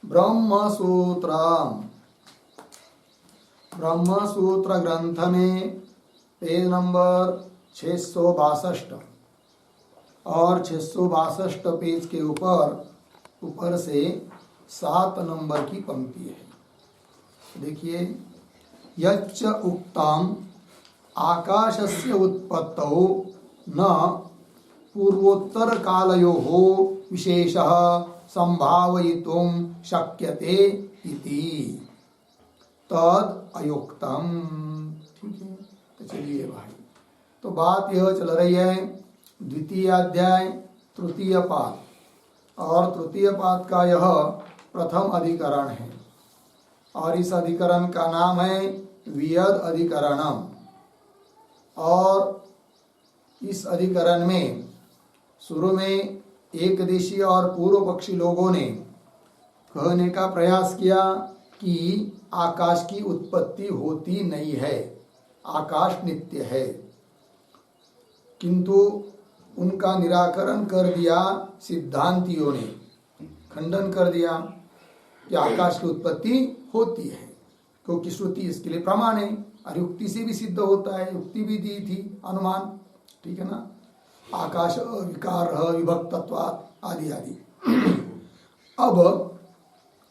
ब्रह्मसूत्र ब्रह्मसूत्र ग्रंथ में page number 662 और 662 पेज के ऊपर से 7 नंबर की पंक्ति है। देखिए, यच्च उक्तम आकाशस्य उत्पत्तौ न पूर्वोत्तर कालयोः विशेषः संभावयितुं शक्यते इति तद अयुक्तम। ठीक है, तो चलिए भाई, तो बात यह चल रही है द्वितीय अध्याय तृतीय पाद, और तृतीय पाद का यह प्रथम अधिकरण है और इस अधिकरण का नाम है वियद अधिकरणम। और इस अधिकरण में शुरू में एकदेशीय और पूर्व पक्षी लोगों ने कहने का प्रयास किया कि आकाश की उत्पत्ति होती नहीं है, आकाश नित्य है, किंतु उनका निराकरण कर दिया सिद्धांतियों ने, खंडन कर दिया कि आकाश की उत्पत्ति होती है, क्योंकि श्रुति इसके लिए प्रमाण है और युक्ति से भी सिद्ध होता है, युक्ति भी दी थी, अनुमान, ठीक है ना, आकाश विकार विभक्तत्वात् आदि आदि। अब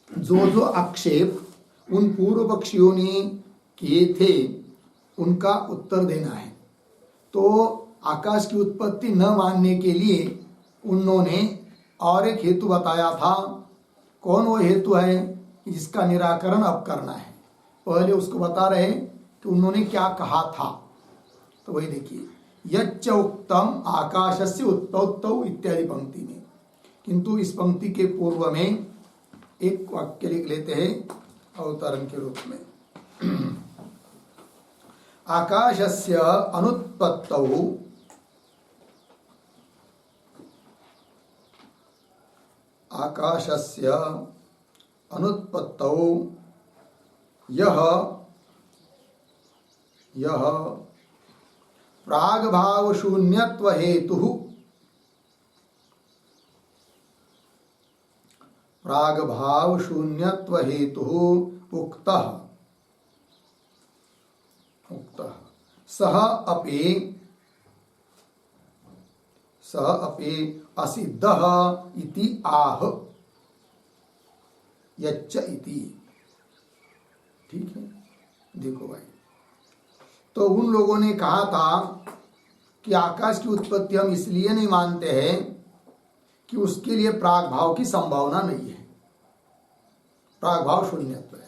जो आक्षेप उन पूर्व पक्षियों ने किए थे उनका उत्तर देना है। तो आकाश की उत्पत्ति न मानने के लिए उन्होंने और एक हेतु बताया था। कौन वो हेतु है जिसका निराकरण अब करना है? पहले उसको बता रहे कि उन्होंने क्या कहा था, तो वही देखिए, यच्च उक्तम आकाशस्य उत्पत्तौ इत्यादि पंक्ति में, किंतु इस पंक्ति के पूर्व में एक वाक्य लिख लेते हैं अवतरण के रूप में। आकाशस्य अनुत्पत्तौ आकाशस्य अनुत्पत्तौ यह प्रागभाव शून्यत्व हेतु प्रागभाव शून्यत्व हेतु उक्तः सह अपि असिद्धः इति आह यच्च इति। ठीक है, देखो भाई, तो उन लोगों ने कहा था कि आकाश की उत्पत्ति हम इसलिए नहीं मानते हैं कि उसके लिए प्रागभाव की संभावना नहीं है, प्रागभाव शून्यत्व है।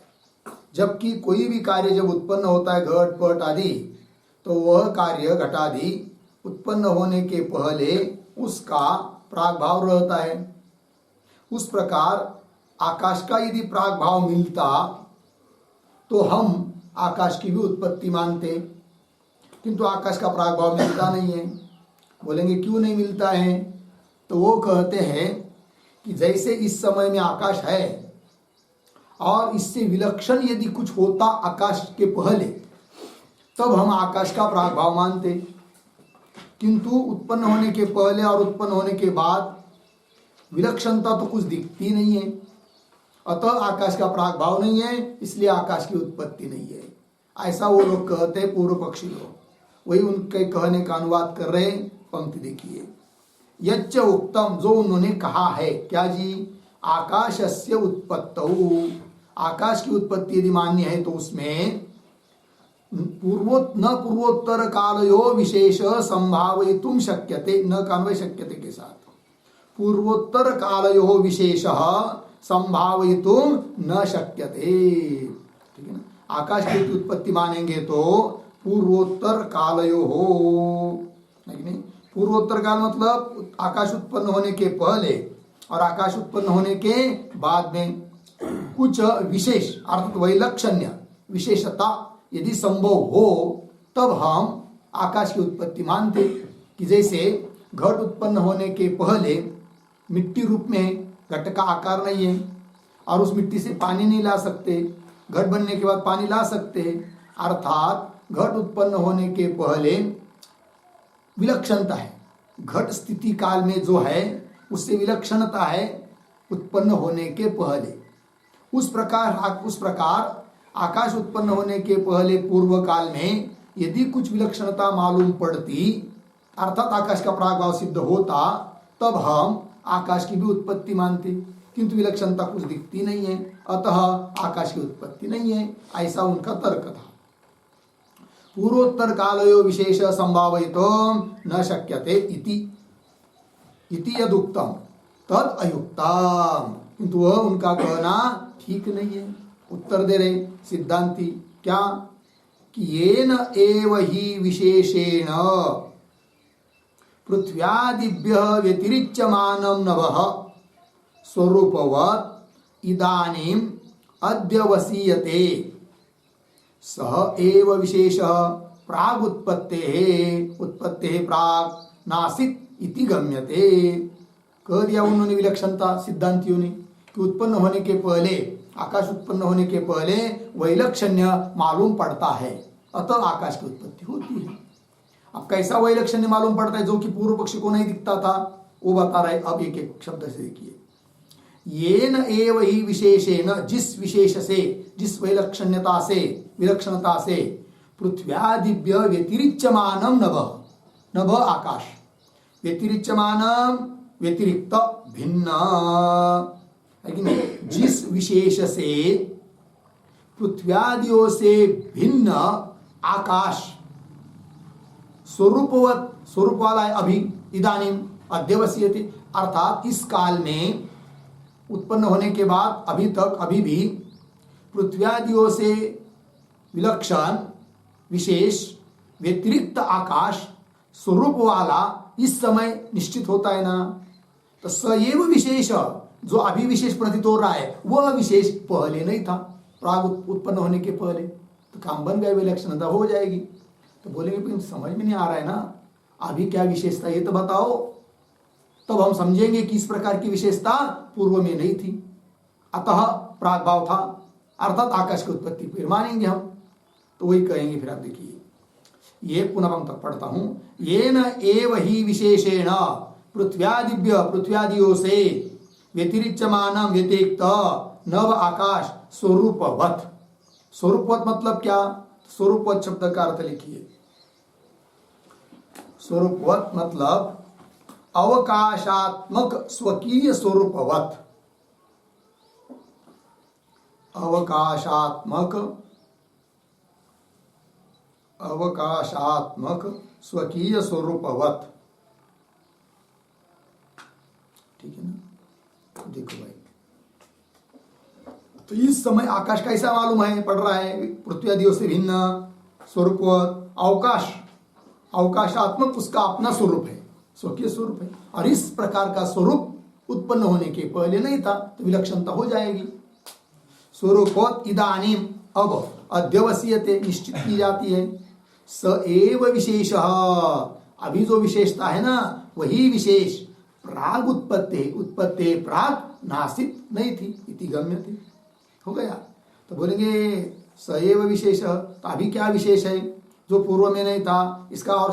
जबकि कोई भी कार्य जब उत्पन्न होता है, घट पट आदि, तो वह कार्य घटादि उत्पन्न होने के पहले उसका प्रागभाव रहता है। उस प्रकार आकाश का यदि प्रागभाव मिलता तो हम आकाश की भी उत्पत्ति मानते, किंतु आकाश का प्रागभाव मिलता नहीं है। बोलेंगे क्यों नहीं मिलता है? तो वो कहते हैं कि जैसे इस समय में आकाश है और इससे विलक्षण यदि कुछ होता आकाश के पहले, तब हम आकाश का प्रागभाव मानते, किंतु उत्पन्न होने के पहले और उत्पन्न होने के बाद विलक्षणता तो कुछ दिखती नहीं है, अतः आकाश का प्रागभाव नहीं है, इसलिए आकाश की उत्पत्ति नहीं है। ऐसा वो लोग कहते हैं, पूर्व पक्षी लोग। वही उनके कहने का अनुवाद कर रहे। पंक्ति देखिए, यच्च उक्तम, जो उन्होंने कहा है, क्या जी? आकाशस्य उत्पत्तौ, आकाश की उत्पत्ति यदि मान्य है तो उसमें पूर्वोत्तर कालयो विशेष संभावयितुं शक्यते, न कान्वय शक्यते के साथ, पूर्वोत्तर कालयो विशेष संभावयितुं न शक्यते। ठीक है ना, आकाश की उत्पत्ति मानेंगे तो पूर्वोत्तर कालयो हो, नहीं, पूर्वोत्तर काल मतलब आकाश उत्पन्न होने के पहले और आकाश उत्पन्न होने के बाद में कुछ विशेष अर्थात वैलक्षण्य विशेषता यदि संभव हो, तब हम आकाश की उत्पत्ति मानते। कि जैसे घट उत्पन्न होने के पहले मिट्टी रूप में घट का आकार नहीं है और उस मिट्टी से पानी नहीं ला सकते, घट बनने के बाद पानी ला सकते हैं, अर्थात घट उत्पन्न होने के पहले विलक्षणता है, घट स्थिति काल में जो है उससे विलक्षणता है उत्पन्न होने के पहले। उस प्रकार आकाश उत्पन्न होने के पहले पूर्व काल में यदि कुछ विलक्षणता मालूम पड़ती, अर्थात आकाश का प्रागभाव सिद्ध होता, तब हम आकाश की भी उत्पत्ति मानते, किंतु विलक्षणता कुछ दिखती नहीं है, अतः आकाश की उत्पत्ति नहीं है, ऐसा उनका तर्क था। पूर्वोत्तर कालयो विशेष संभावयितो न शक्यते इति यदुक्तम तद अयुक्तम, किंतु वह उनका कहना ठीक नहीं है। उत्तर दे रहे सिद्धांती क्या कि येन एव ही विशेषेण पृथ्व्यादिभ्यः व्यतिरिच्यमानं नभः स्वरूपवत् इदानीम् अद्यवसीयते सह एव विशेषः उत्पत्तेः प्राग नासित इति गम्यते। कह दिया उन्होंने विलक्षणता सिद्धांतियों ने कि उत्पन्न होने के पहले, आकाश उत्पन्न होने के पहले वैलक्षण्य मालूम पड़ता है, अतः आकाश की उत्पत्ति होती है। अब कैसा वैलक्षण्य मालूम पड़ता है जो कि पूर्व पक्षी को नहीं दिखता था, वो बता रहे। अब एक एक शब्द से देखिए, येन एव ही विशेषेण, जिस विशेष से, जिस वैलक्षण्यता से, विलक्षणता से, पृथ्व्यादिभ्य व्यतिरिच्यमानं नभ आकाश, व्यतिरिच्यमानं व्यतिरिक्त भिन्न, जिस विशेष से पृथ्व्यादियों से भिन्न आकाश स्वरूप वाला है अभी, इदानीम अद्यवसीयते, अर्थात इस काल में उत्पन्न होने के बाद अभी तक, अभी भी पृथ्व्यादियों से विलक्षण विशेष व्यतिरिक्त आकाश स्वरूप वाला इस समय निश्चित होता है ना। तो सएव विशेष, जो अभी विशेष प्रतीत हो रहा है, वह विशेष पहले नहीं था, प्राग उत्पन्न होने के पहले। तो काम बन गया, विलक्षणता हो जाएगी। तो बोलेंगे समझ में नहीं आ रहा है ना, अभी क्या विशेषता ये तो बताओ, तब हम समझेंगे कि इस प्रकार की विशेषता पूर्व में नहीं थी, अतः प्रागभाव था, अर्थात आकाश की उत्पत्ति फिर मानेंगे हम। तो वही कहेंगे फिर। आप देखिए, ये पुनः तक पढ़ता हूं, येन एव ही विशेषेण पृथ्व्यादिभ्य, पृथ्व्यादियों से, व्यतिरिच्यमानं व्यतिरिक्त नव आकाश स्वरूपवत्। स्वरूपवत् मतलब क्या? स्वरूपवत् शब्द का अर्थ लिखिए। स्वरूपवत् मतलब अवकाशात्मक स्वकीय स्वरूपवत्, अवकाशात्मक स्वकीय स्वरूपवत्। ठीक है ना? देखो भाई, तो इस समय आकाश कैसा मालूम है, पढ़ रहा है, पृथ्वी आदियों से भिन्न स्वरूपवत्। अवकाशात्मक उसका अपना स्वरूप है, स्वकीय स्वरूप है, और इस प्रकार का स्वरूप उत्पन्न होने के पहले नहीं था, तो विलक्षणता हो जाएगी। स्वरूपवत् इदानीम, अब अध्यवसीयते, निश्चित की जाती है। स एव विशेष, अभी जो विशेषता है ना, वही विशेष प्राग उत्पत्ति प्राग नासित नहीं थी, इति गम्यते। हो गया। तो बोलेंगे स एव विशेष, तो अभी क्या विशेष है जो पूर्व में नहीं था, इसका और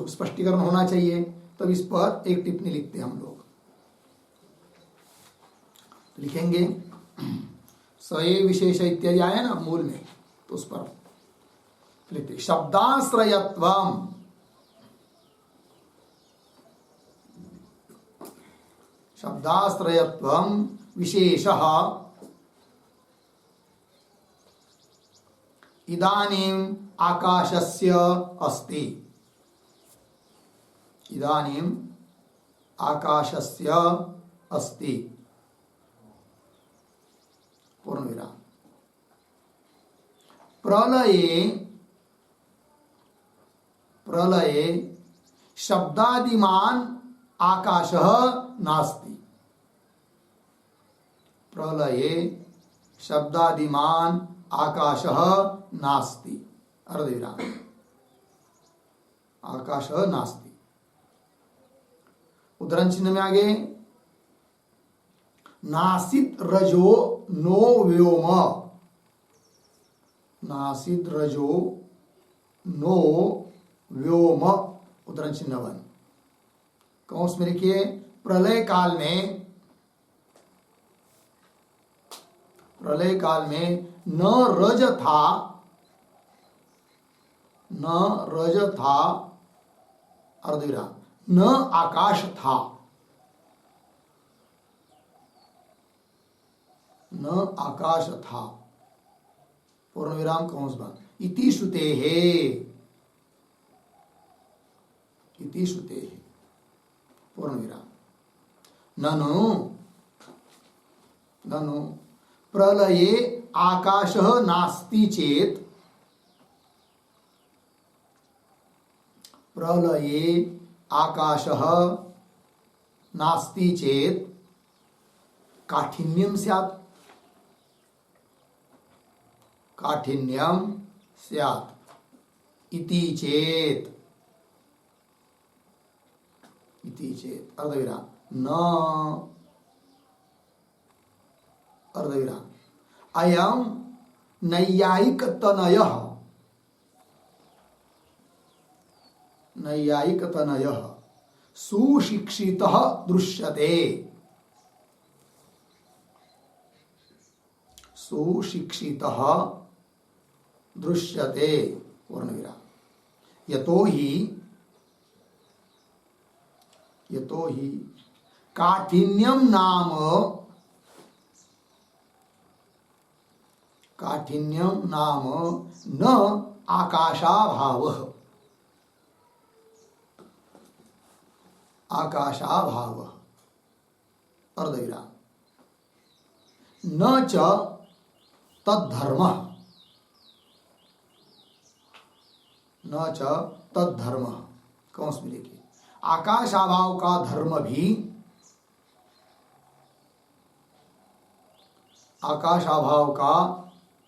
स्पष्टीकरण होना चाहिए। तब इस पर एक टिप्पणी लिखते हैं हम लोग, तो लिखेंगे स एव विशेष इत्यादि आया ना मूल में, तो उस पर लिखते शब्दाश्रयत्वम, शब्दाश्रयत्वम विशेषः इदानीम आकाशस्य अस्ति, इदानीम आकाशस्य अस्ति, पूर्णविराम। प्रलये शब्दादिमान आकाशः नास्ति, प्रलये शब्दादिमान आकाशः नास्ति, अर्धविराम, आकाशः नास्ति। उदाहरण चिन्ह में आगे नासित रजो नो व्योम, नासित रजो नो व्योम, उदाहरण चिन्ह 1। कौंस में लिखिए, प्रलय काल में, प्रलय काल में न रज था, न रज था, अर्धविराम, न आकाश था, न आकाश था, पूर्ण विराम कंस बंद। इति श्रुते है, इति श्रुते है, पूर्ण विराम। ननु ननु प्रलये आकाशः नास्ति चेत, प्रलये आकाशः नास्ति चेत काठिन्यम स्यात्, काठिन्यम स्यात् इति चेत, इति चेत, अर्धविराम, न अर्धविराम, अयम नैयायिक तनयः, नैयायिक तनयः सुशिक्षितः दृश्यते, सुशिक्षितः दृश्यते, पूर्णविराम। यतो हि काठिन्यम नाम, काठिन्यम नाम न आकाशाभावः, आकाशाभावः, अर्धविराम, न च तद्धर्मः, न च तद्धर्मः, कंस में लिखिए, आकाशाभाव का धर्म भी, आकाशाभाव का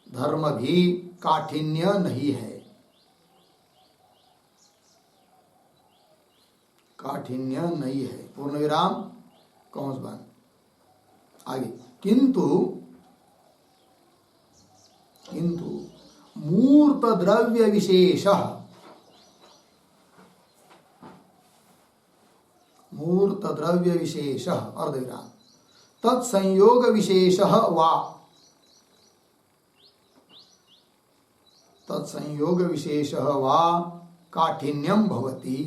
धर्म भी काठिन्य नहीं है, काठिन्य नहीं है, पूर्ण विराम कंस बंद। आगे, किंतु किंतु मूर्त द्रव्य विशेषः, मूर्त द्रव्य विशेषः, अर्धविराम, तत्संयोग विशेषः वा, तत्संयोग विशेषः वा काठिन्यम भवति,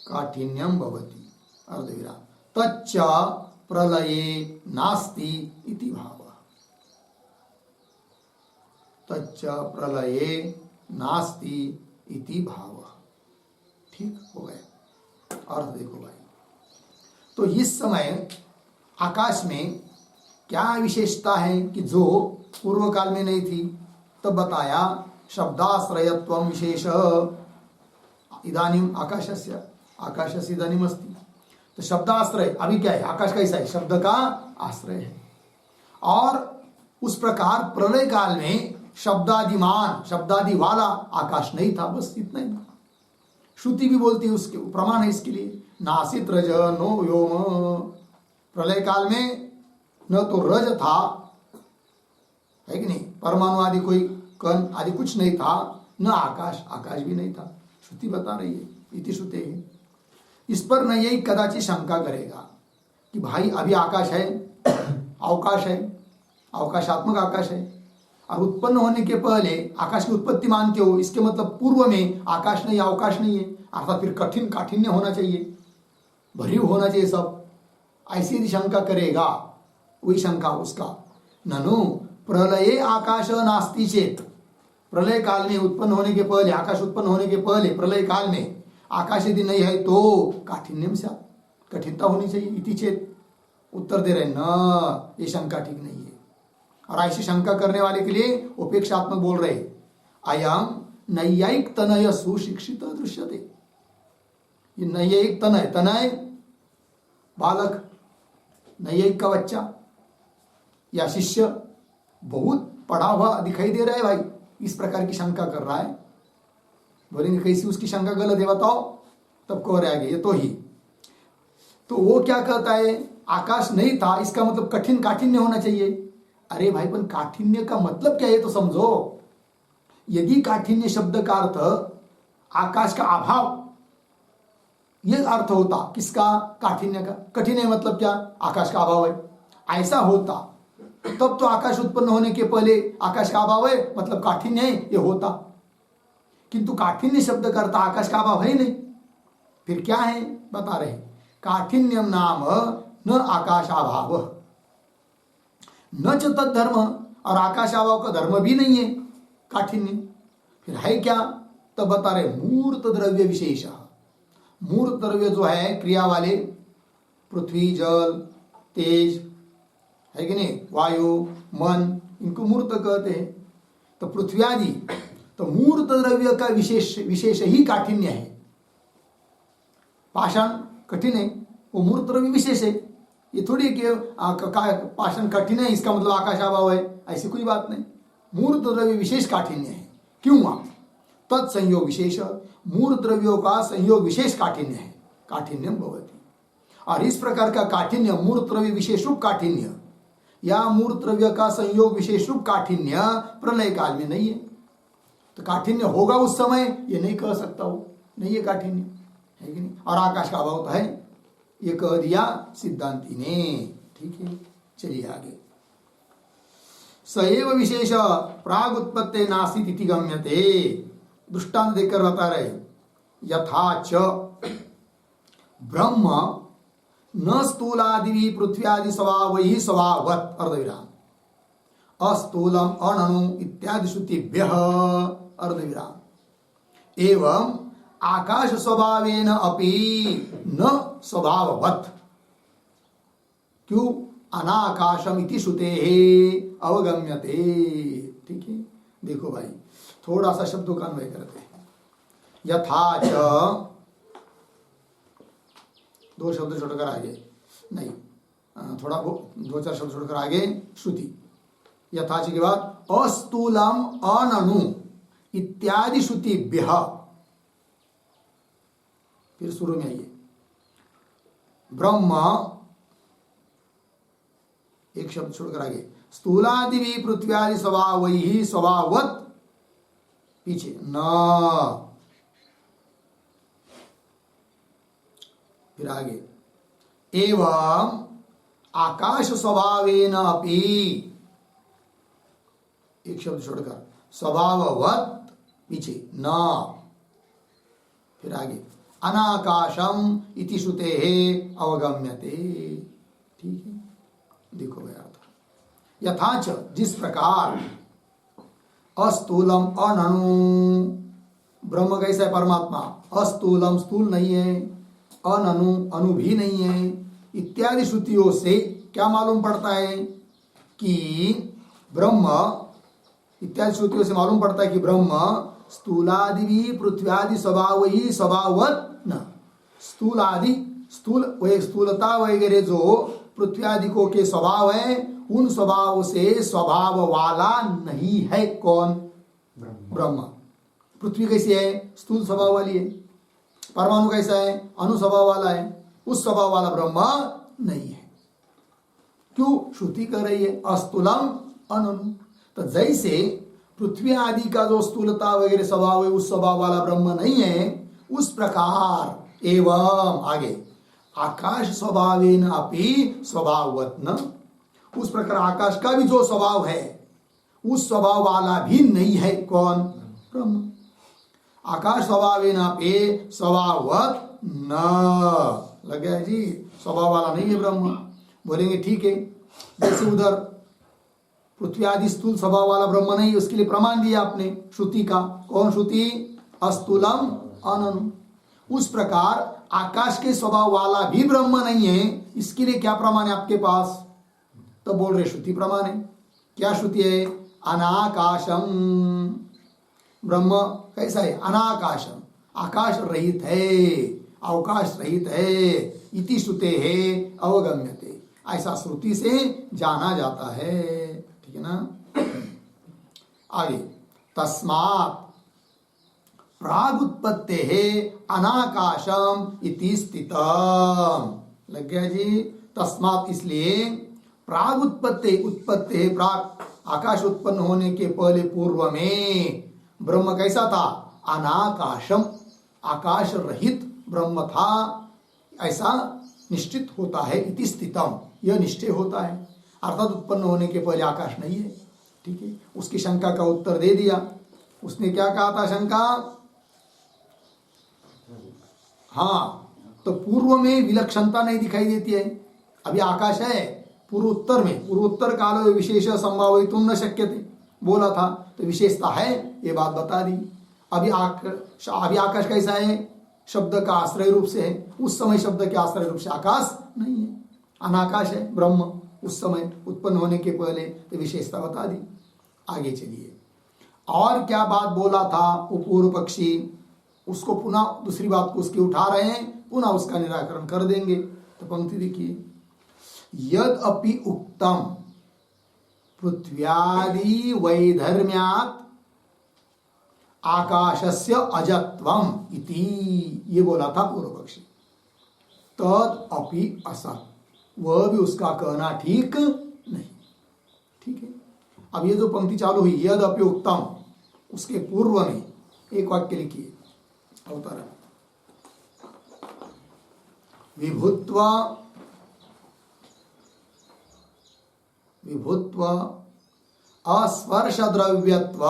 काठिन्यम भवति, अर्धविराम, तच्च प्रलये नास्ति इति भावः, तच्च प्रलये नास्ति इति भावः। ठीक हो गया, अर्थ देखो भाई। तो इस समय आकाश में क्या विशेषता है कि जो पूर्व काल में नहीं थी? तब बताया शब्दाश्रयत्वम विशेष इदानीम आकाशस्य, आकाशस्य इदानीम अस्ति। तो शब्दाश्रय अभी क्या है? आकाश कैसा है? शब्द का आश्रय है। और उस प्रकार प्रलय काल में शब्दादिमान, शब्दादि वाला आकाश नहीं था, बस इतना ही। श्रुति भी बोलती है, उसके प्रमाण है इसके लिए, नासित रज नो व्योम। प्रलय काल में न तो रज था, है कि नहीं, परमाणु आदि कोई कण आदि कुछ नहीं था, न आकाश, आकाश भी नहीं था। श्रुति बता रही है, इति श्रुते है। इस पर न यही कदाचित शंका करेगा कि भाई अभी आकाश है, अवकाश है, अवकाशात्मक आकाश है, और उत्पन्न होने के पहले आकाश की उत्पत्ति मानते हो, इसके मतलब पूर्व में आकाश नहीं, अवकाश नहीं है, अर्थात फिर कठिन काठिन्य होना चाहिए, भरीव होना चाहिए सब। ऐसी यदि शंका करेगा, वही शंका उसका, ननु प्रलये आकाश नास्ति चेत, प्रलय काल में उत्पन्न होने के पहले, आकाश उत्पन्न होने के पहले प्रलय काल में आकाश यदि नहीं है तो काठिन्यम से, कठिनता होनी चाहिए, इति चेत। उत्तर दे रहे न, ये शंका ठीक नहीं है। और ऐसी शंका करने वाले के लिए उपेक्षात्मक बोल रहे, अयम नैयायिक तनय सुशिक्षित दृश्यते। ये नैयायिक तनय, तनय बालक, नैयायिक का बच्चा या शिष्य बहुत पढ़ा हुआ दिखाई दे रहा है भाई, इस प्रकार की शंका कर रहा है। बोलेंगे कैसी उसकी शंका गलत है बताओ, तब कह रहे आगे, ये तो ही। तो वो क्या कहता है, आकाश नहीं था, इसका मतलब कठिन काठिन्य होना चाहिए। अरे भाई, पर काठिन्य का मतलब क्या है तो समझो। यदि काठिन्य शब्द का अर्थ आकाश का अभाव, यह अर्थ होता किसका? काठिन्य का। कठिन है मतलब क्या? आकाश का अभाव है। ऐसा होता तब तो आकाश उत्पन्न होने के पहले आकाश का अभाव है, मतलब काठिन्य है, ये होता। किंतु काठिन्य शब्द करता आकाश का अभाव है नहीं, फिर क्या है बता रहे, काठिन्यम नाम न आकाशाभाव न च तद धर्म, और आकाशाभाव का धर्म भी नहीं है काठिन्य, फिर है क्या, तब बता रहे मूर्त द्रव्य विशेष। मूर्त द्रव्य जो है क्रिया वाले, पृथ्वी जल तेज है कि नहीं, वायु मन, इनको मूर्त कहते हैं। तो पृथ्वी आदि तो मूर्त द्रव्य का विशेष ही काठिन्य है। पाषाण कठिन है, वो मूर्त द्रव्य विशेष है। ये थोड़ी कि पाषाण कठिन है इसका मतलब आकाशाभाव है, ऐसी कोई बात नहीं। मूर्त द्रव्य विशेष काठिन्य है। क्यों? तत्संयोग विशेष, मूर्त द्रव्यों का संयोग विशेष काठिन्य है, काठिन्यम भवति। और इस प्रकार का काठिन्य मूर्त द्रव्य विशेष रूप काठिन्य या मूर्त द्रव्य का संयोग विशेष रूप काठिन्य प्रलय काल में नहीं है। तो काठिन्य होगा उस समय, ये नहीं कह सकता हो, नहीं है काठिन्य, है कि नहीं। और आकाश का अभाव तो है, ये कह दिया सिद्धांति ने। ठीक है, चलिए आगे। सएव विशेष प्राग उत्पत्ति नासित इति गम्यते, दृष्टांत देकर बता रहे, यथा च ब्रह्म न स्थूलादि पृथ्व्यादि स्वभावैः स्वभाववत् अर्धविराम अस्थूलम अणु इत्यादि श्रुतिभ्यः अर्धविराम एवं आकाश स्वभावेन अपि न स्वभाववत्। क्यों? अनाकाशम इति श्रुतेः अवगम्यते। ठीक है, देखो भाई थोड़ा सा शब्दों का अन्वय करते हैं। यथा च, दो शब्द छोड़कर आगे नहीं, थोड़ा दो चार शब्द छोड़कर आगे श्रुति। यथाच के बाद अस्थूलम अननु इत्यादि श्रुतिभ्यः, फिर शुरू में आइए ब्रह्म, एक शब्द छोड़कर आगे स्थूलादि भी पृथ्व्यादि स्वभावैः स्वभाववत्, पीछे न, फिर आगे एवं आकाश स्वभावेन अपि, एक शब्द छोड़कर स्वभाववत्, पीछे न, फिर आगे अनाकाशम इति श्रुतेः अवगम्यते। ठीक है, देखो भाई अर्थ, यथाच जिस प्रकार अस्थूलम अननु, ब्रह्म कैसा है परमात्मा, अस्थूलम स्थूल नहीं है, अननु अनु भी नहीं है, इत्यादि श्रुतियों से क्या मालूम पड़ता है कि ब्रह्म, इत्यादि श्रुतियों से मालूम पड़ता है कि ब्रह्म स्थूलादि भी पृथ्व्यादि स्वभाव ही स्वभाववत् न, स्थूल आदि स्थूल स्थूलता वगैरह जो पृथ्व्यादि को के स्वभाव है, उन स्वभाव से स्वभाव वाला नहीं है। कौन? ब्रह्म। पृथ्वी कैसी है? स्थूल स्वभाव वाली है। परमाणु कैसा है? अणु स्वभाव वाला है। उस स्वभाव वाला ब्रह्म नहीं है। क्यों? श्रुति कह रही है अस्थूलम अननु। तो जैसे पृथ्वी आदि का जो स्थूलता वगैरह स्वभाव है उस स्वभाव वाला ब्रह्म नहीं है, उस प्रकार एवं आगे आकाश स्वभावेन अपि स्वभाववत् न, उस प्रकार आकाश का भी जो स्वभाव है उस स्वभाव वाला भी नहीं है। कौन? ब्रह्म। आकाश स्वभावेन अपि स्वभाववत् न, लग गया जी, स्वभाव वाला नहीं है ब्रह्म। बोलेंगे ठीक है, जैसे उधर पृथ्वी आदि स्थूल स्वभाव वाला ब्रह्म नहीं, उसके लिए प्रमाण दिया आपने श्रुति का। कौन श्रुति? अस्थूलम अननु। उस प्रकार आकाश के स्वभाव वाला भी ब्रह्म नहीं है, इसके लिए क्या प्रमाण है आपके पास? तो बोल रहे श्रुति प्रमाण है। क्या श्रुति है? अनाकाशम, ब्रह्म कैसा है? अनाकाशम, आकाश रहित है, अवकाश रहित है, इति श्रुते है अवगम्यते, ऐसा श्रुति से जाना जाता है। ठीक है ना। आगे तस्मात् प्रागुत्पत्ते है अनाकाशम इति स्थितम, लग गया जी। तस्मात् इसलिए प्रागुत्पत्ति, उत्पत्ति है प्राग, आकाश उत्पन्न होने के पहले पूर्व में ब्रह्म कैसा था? अनाकाशम, आकाश रहित ब्रह्म था, ऐसा निश्चित होता है। इति स्थितम, यह निश्चय होता है, अर्थात उत्पन्न होने के पहले आकाश नहीं है। ठीक है, उसकी शंका का उत्तर दे दिया। उसने क्या कहा था शंका? हाँ, तो पूर्व में विलक्षणता नहीं दिखाई देती है। अभी आकाश है पूर्वोत्तर में, पूर्वोत्तर काल विशेष संभावितुम न शक्यते बोला था, तो विशेषता है, ये बात बता दी। अभी आकाश कैसा है? शब्द का आश्रय रूप से है। उस समय शब्द के आश्रय रूप से आकाश नहीं है, अनाकाश है ब्रह्म। उस समय उत्पन्न होने के पहले तो विशेषता बता दी। आगे चलिए, और क्या बात बोला था वो पूर्व पक्षी, उसको पुनः दूसरी बात को उसकी उठा रहे हैं, पुनः उसका निराकरण कर देंगे। तो पंक्ति देखिए, यद अपि उक्तम पृथ्व्यादि वैधर्म्यात् आकाशस्य अजत्वम इति, ये बोला था पूर्व पक्षी। तद अपि असत, वह भी उसका कहना ठीक नहीं। ठीक है, अब ये जो पंक्ति चालू हुई, यद अपि उक्तम, उसके पूर्व में एक वाक्य लिखिए, अवतरण। विभुत्व विभुत्व अस्पर्श द्रव्यत्व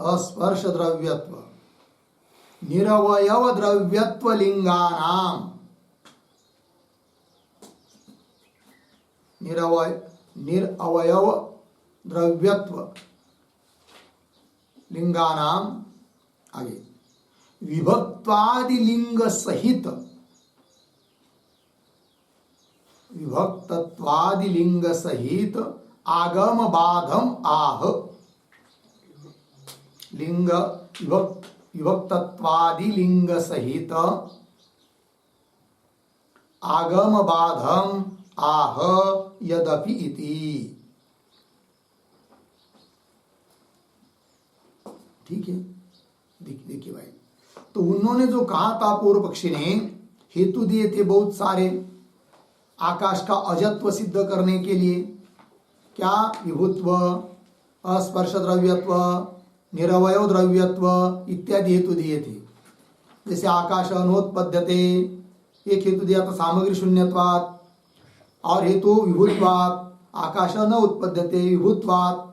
अस्पर्श द्रव्यत्व निरवयव द्रव्यत्व लिंगानाम निरवयव द्रव्यत्व लिंगानाम, आगे विभक्त्वादि लिंग सहित विभक्तत्वादि लिंग सहित आगम बाधम आह। लिंग विभक्तत्वादि लिंग सहित आगम बाधम आह यदपि इति। ठीक है, देखिए भाई, तो उन्होंने जो कहा था पूर्व पक्षी ने, हेतु दिए थे बहुत सारे आकाश का अजत्व सिद्ध करने के लिए। क्या? विभुत्व, अस्पर्श द्रव्यत्व, निरवय द्रव्यत्व इत्यादि हेतु दिए थे। जैसे आकाश अनोत्पद्यते, एक हेतु दिया था सामग्री शून्यत्वात्, और हेतु विभुत्वात्, आकाश न उत्पद्यते विभुत्वात्,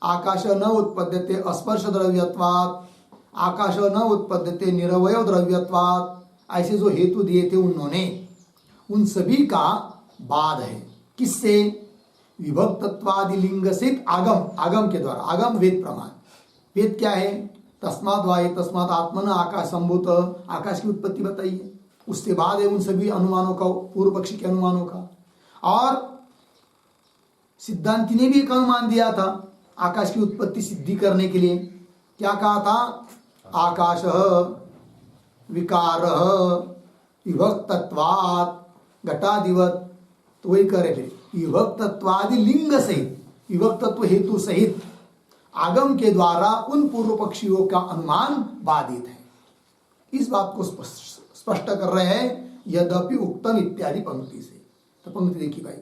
आकाश न उत्पद्यते अस्पर्श द्रव्यत्वात्, आकाश न उत्पद्यते निरवय द्रव्यत्वात्। ऐसे जो हेतु दिए थे उन्होंने, उन सभी का बाद है। किससे? विभक्तत्वादि लिंग से आगम, आगम के द्वारा। आगम वेद प्रमाण। वेद क्या है? तस्मात् वाये तस्मात् आत्मन आकाश संभूत, आकाश की उत्पत्ति बताइए। उसके बाद है उन सभी अनुमानों का, पूर्व पक्षी के अनुमानों का। और सिद्धांति ने भी एक अनुमान दिया था आकाश की उत्पत्ति सिद्धि करने के लिए। क्या कहा था? आकाश विकार विभक्तत्वात् घटादिवत। तो वही करे फिर, विभक्तत्वादि लिंग सहित, विभक्तत्व हेतु सहित आगम के द्वारा उन पूर्व पक्षियों का अनुमान बाधित है। इस बात को स्पष्ट कर रहे हैं यद्यपि उक्तम इत्यादि पंक्ति से। तो पंक्ति देखिए भाई,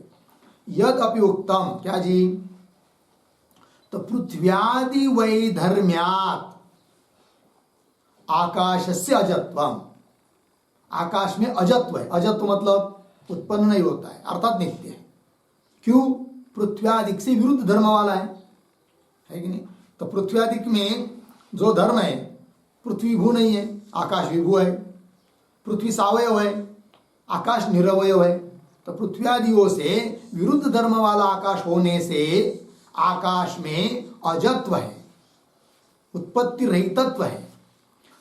यद्यपि उक्तम, क्या जी? तो पृथ्व्यादि वैधर्म्यात् आकाशस्य अजत्वम, आकाश में अजत्व है। अजत्व मतलब उत्पन्न नहीं होता है, अर्थात नित्य है। क्यों? पृथ्व्यादिक से विरुद्ध धर्म वाला है कि नहीं? तो पृथ्व्यादिक में जो धर्म है, पृथ्वी भू नहीं है, आकाश विभू है। पृथ्वी सावयव है, आकाश निरवयव है। तो पृथ्व्यादियों से विरुद्ध धर्म वाला आकाश होने से आकाश में अजत्व है, उत्पत्ति रहितत्व है।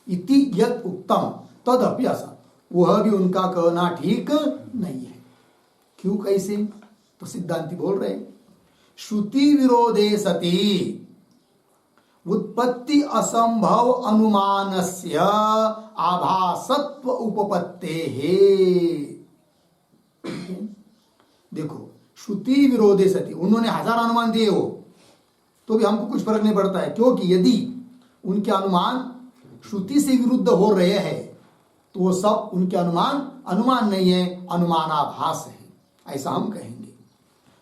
इति यत् उक्तम तदपि असत्, वह भी उनका कहना ठीक नहीं है। क्यों? कैसे? तो सिद्धांति बोल रहे, श्रुति विरोधे सति उत्पत्ति असंभव अनुमानस्य आभासत्व उपपत्तेः। देखो, श्रुति विरोधे सति, उन्होंने 1000 अनुमान दिए हो तो भी हमको कुछ फर्क नहीं पड़ता है, क्योंकि यदि उनके अनुमान श्रुति से विरुद्ध हो रहे हैं तो वो सब उनके अनुमान नहीं है, अनुमानाभास है, ऐसा हम कहेंगे।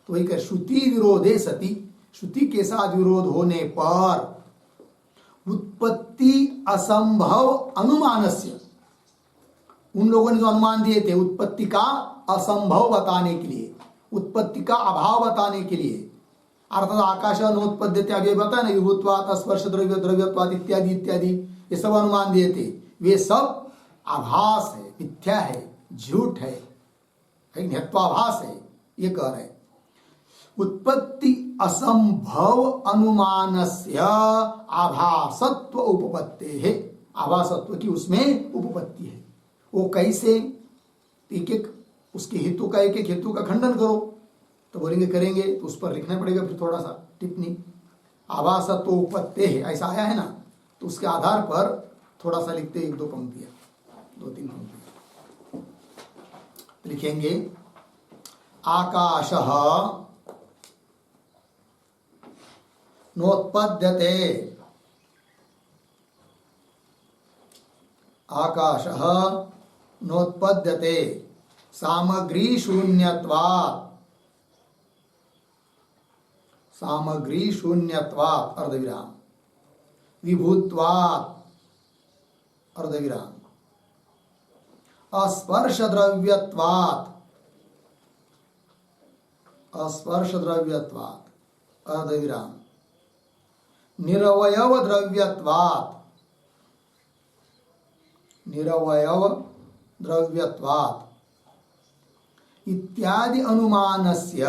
तो वही कह, श्रुति विरोधे सति, श्रुति के साथ विरोध होने पर उत्पत्ति असंभव अनुमानस्य, उन लोगों ने जो अनुमान दिए थे उत्पत्ति का असंभव बताने के लिए, उत्पत्ति का अभाव बताने के लिए, अर्थात आकाश नोत्पद्यते, अभी बताया ना, विभुत्वात्, स्पर्श द्रव्य, द्रव्यत्वात् इत्यादि इत्यादि, ये सब अनुमान दिए थे, वे सब आभास है, मिथ्या है, झूठ है, हेत्वाभास है, ये कह रहे हैं। उत्पत्ति असंभव अनुमानस्य आभासत्व उपपत्ति है, आभासत्व की उसमें उपपत्ति है। वो कैसे? एक एक उसके हेतु का, एक एक हेतु का खंडन करो, तो बोलेंगे करेंगे, तो उस पर लिखना पड़ेगा फिर थोड़ा सा टिप्पणी। आभासत्व उपपत्ति है ऐसा आया है ना, तो उसके आधार पर थोड़ा सा लिखते, एक दो पंक्तियां, दो तीन पंक्तियां लिखेंगे। आकाशः नोत्पद्यते, आकाशः नोत्पद्यते सामग्री शून्यत्वात्, सामग्री शून्यत्वात् अर्धविराम, विभुत्वात् अर्धविराम, अस्पर्श द्रव्यत्वात्, अस्पर्श द्रव्यत्वात् अर्धविराम, निरवयव द्रव्यत्वात्, निरवयव द्रव्यत्वात् इत्यादि अनुमानस्य,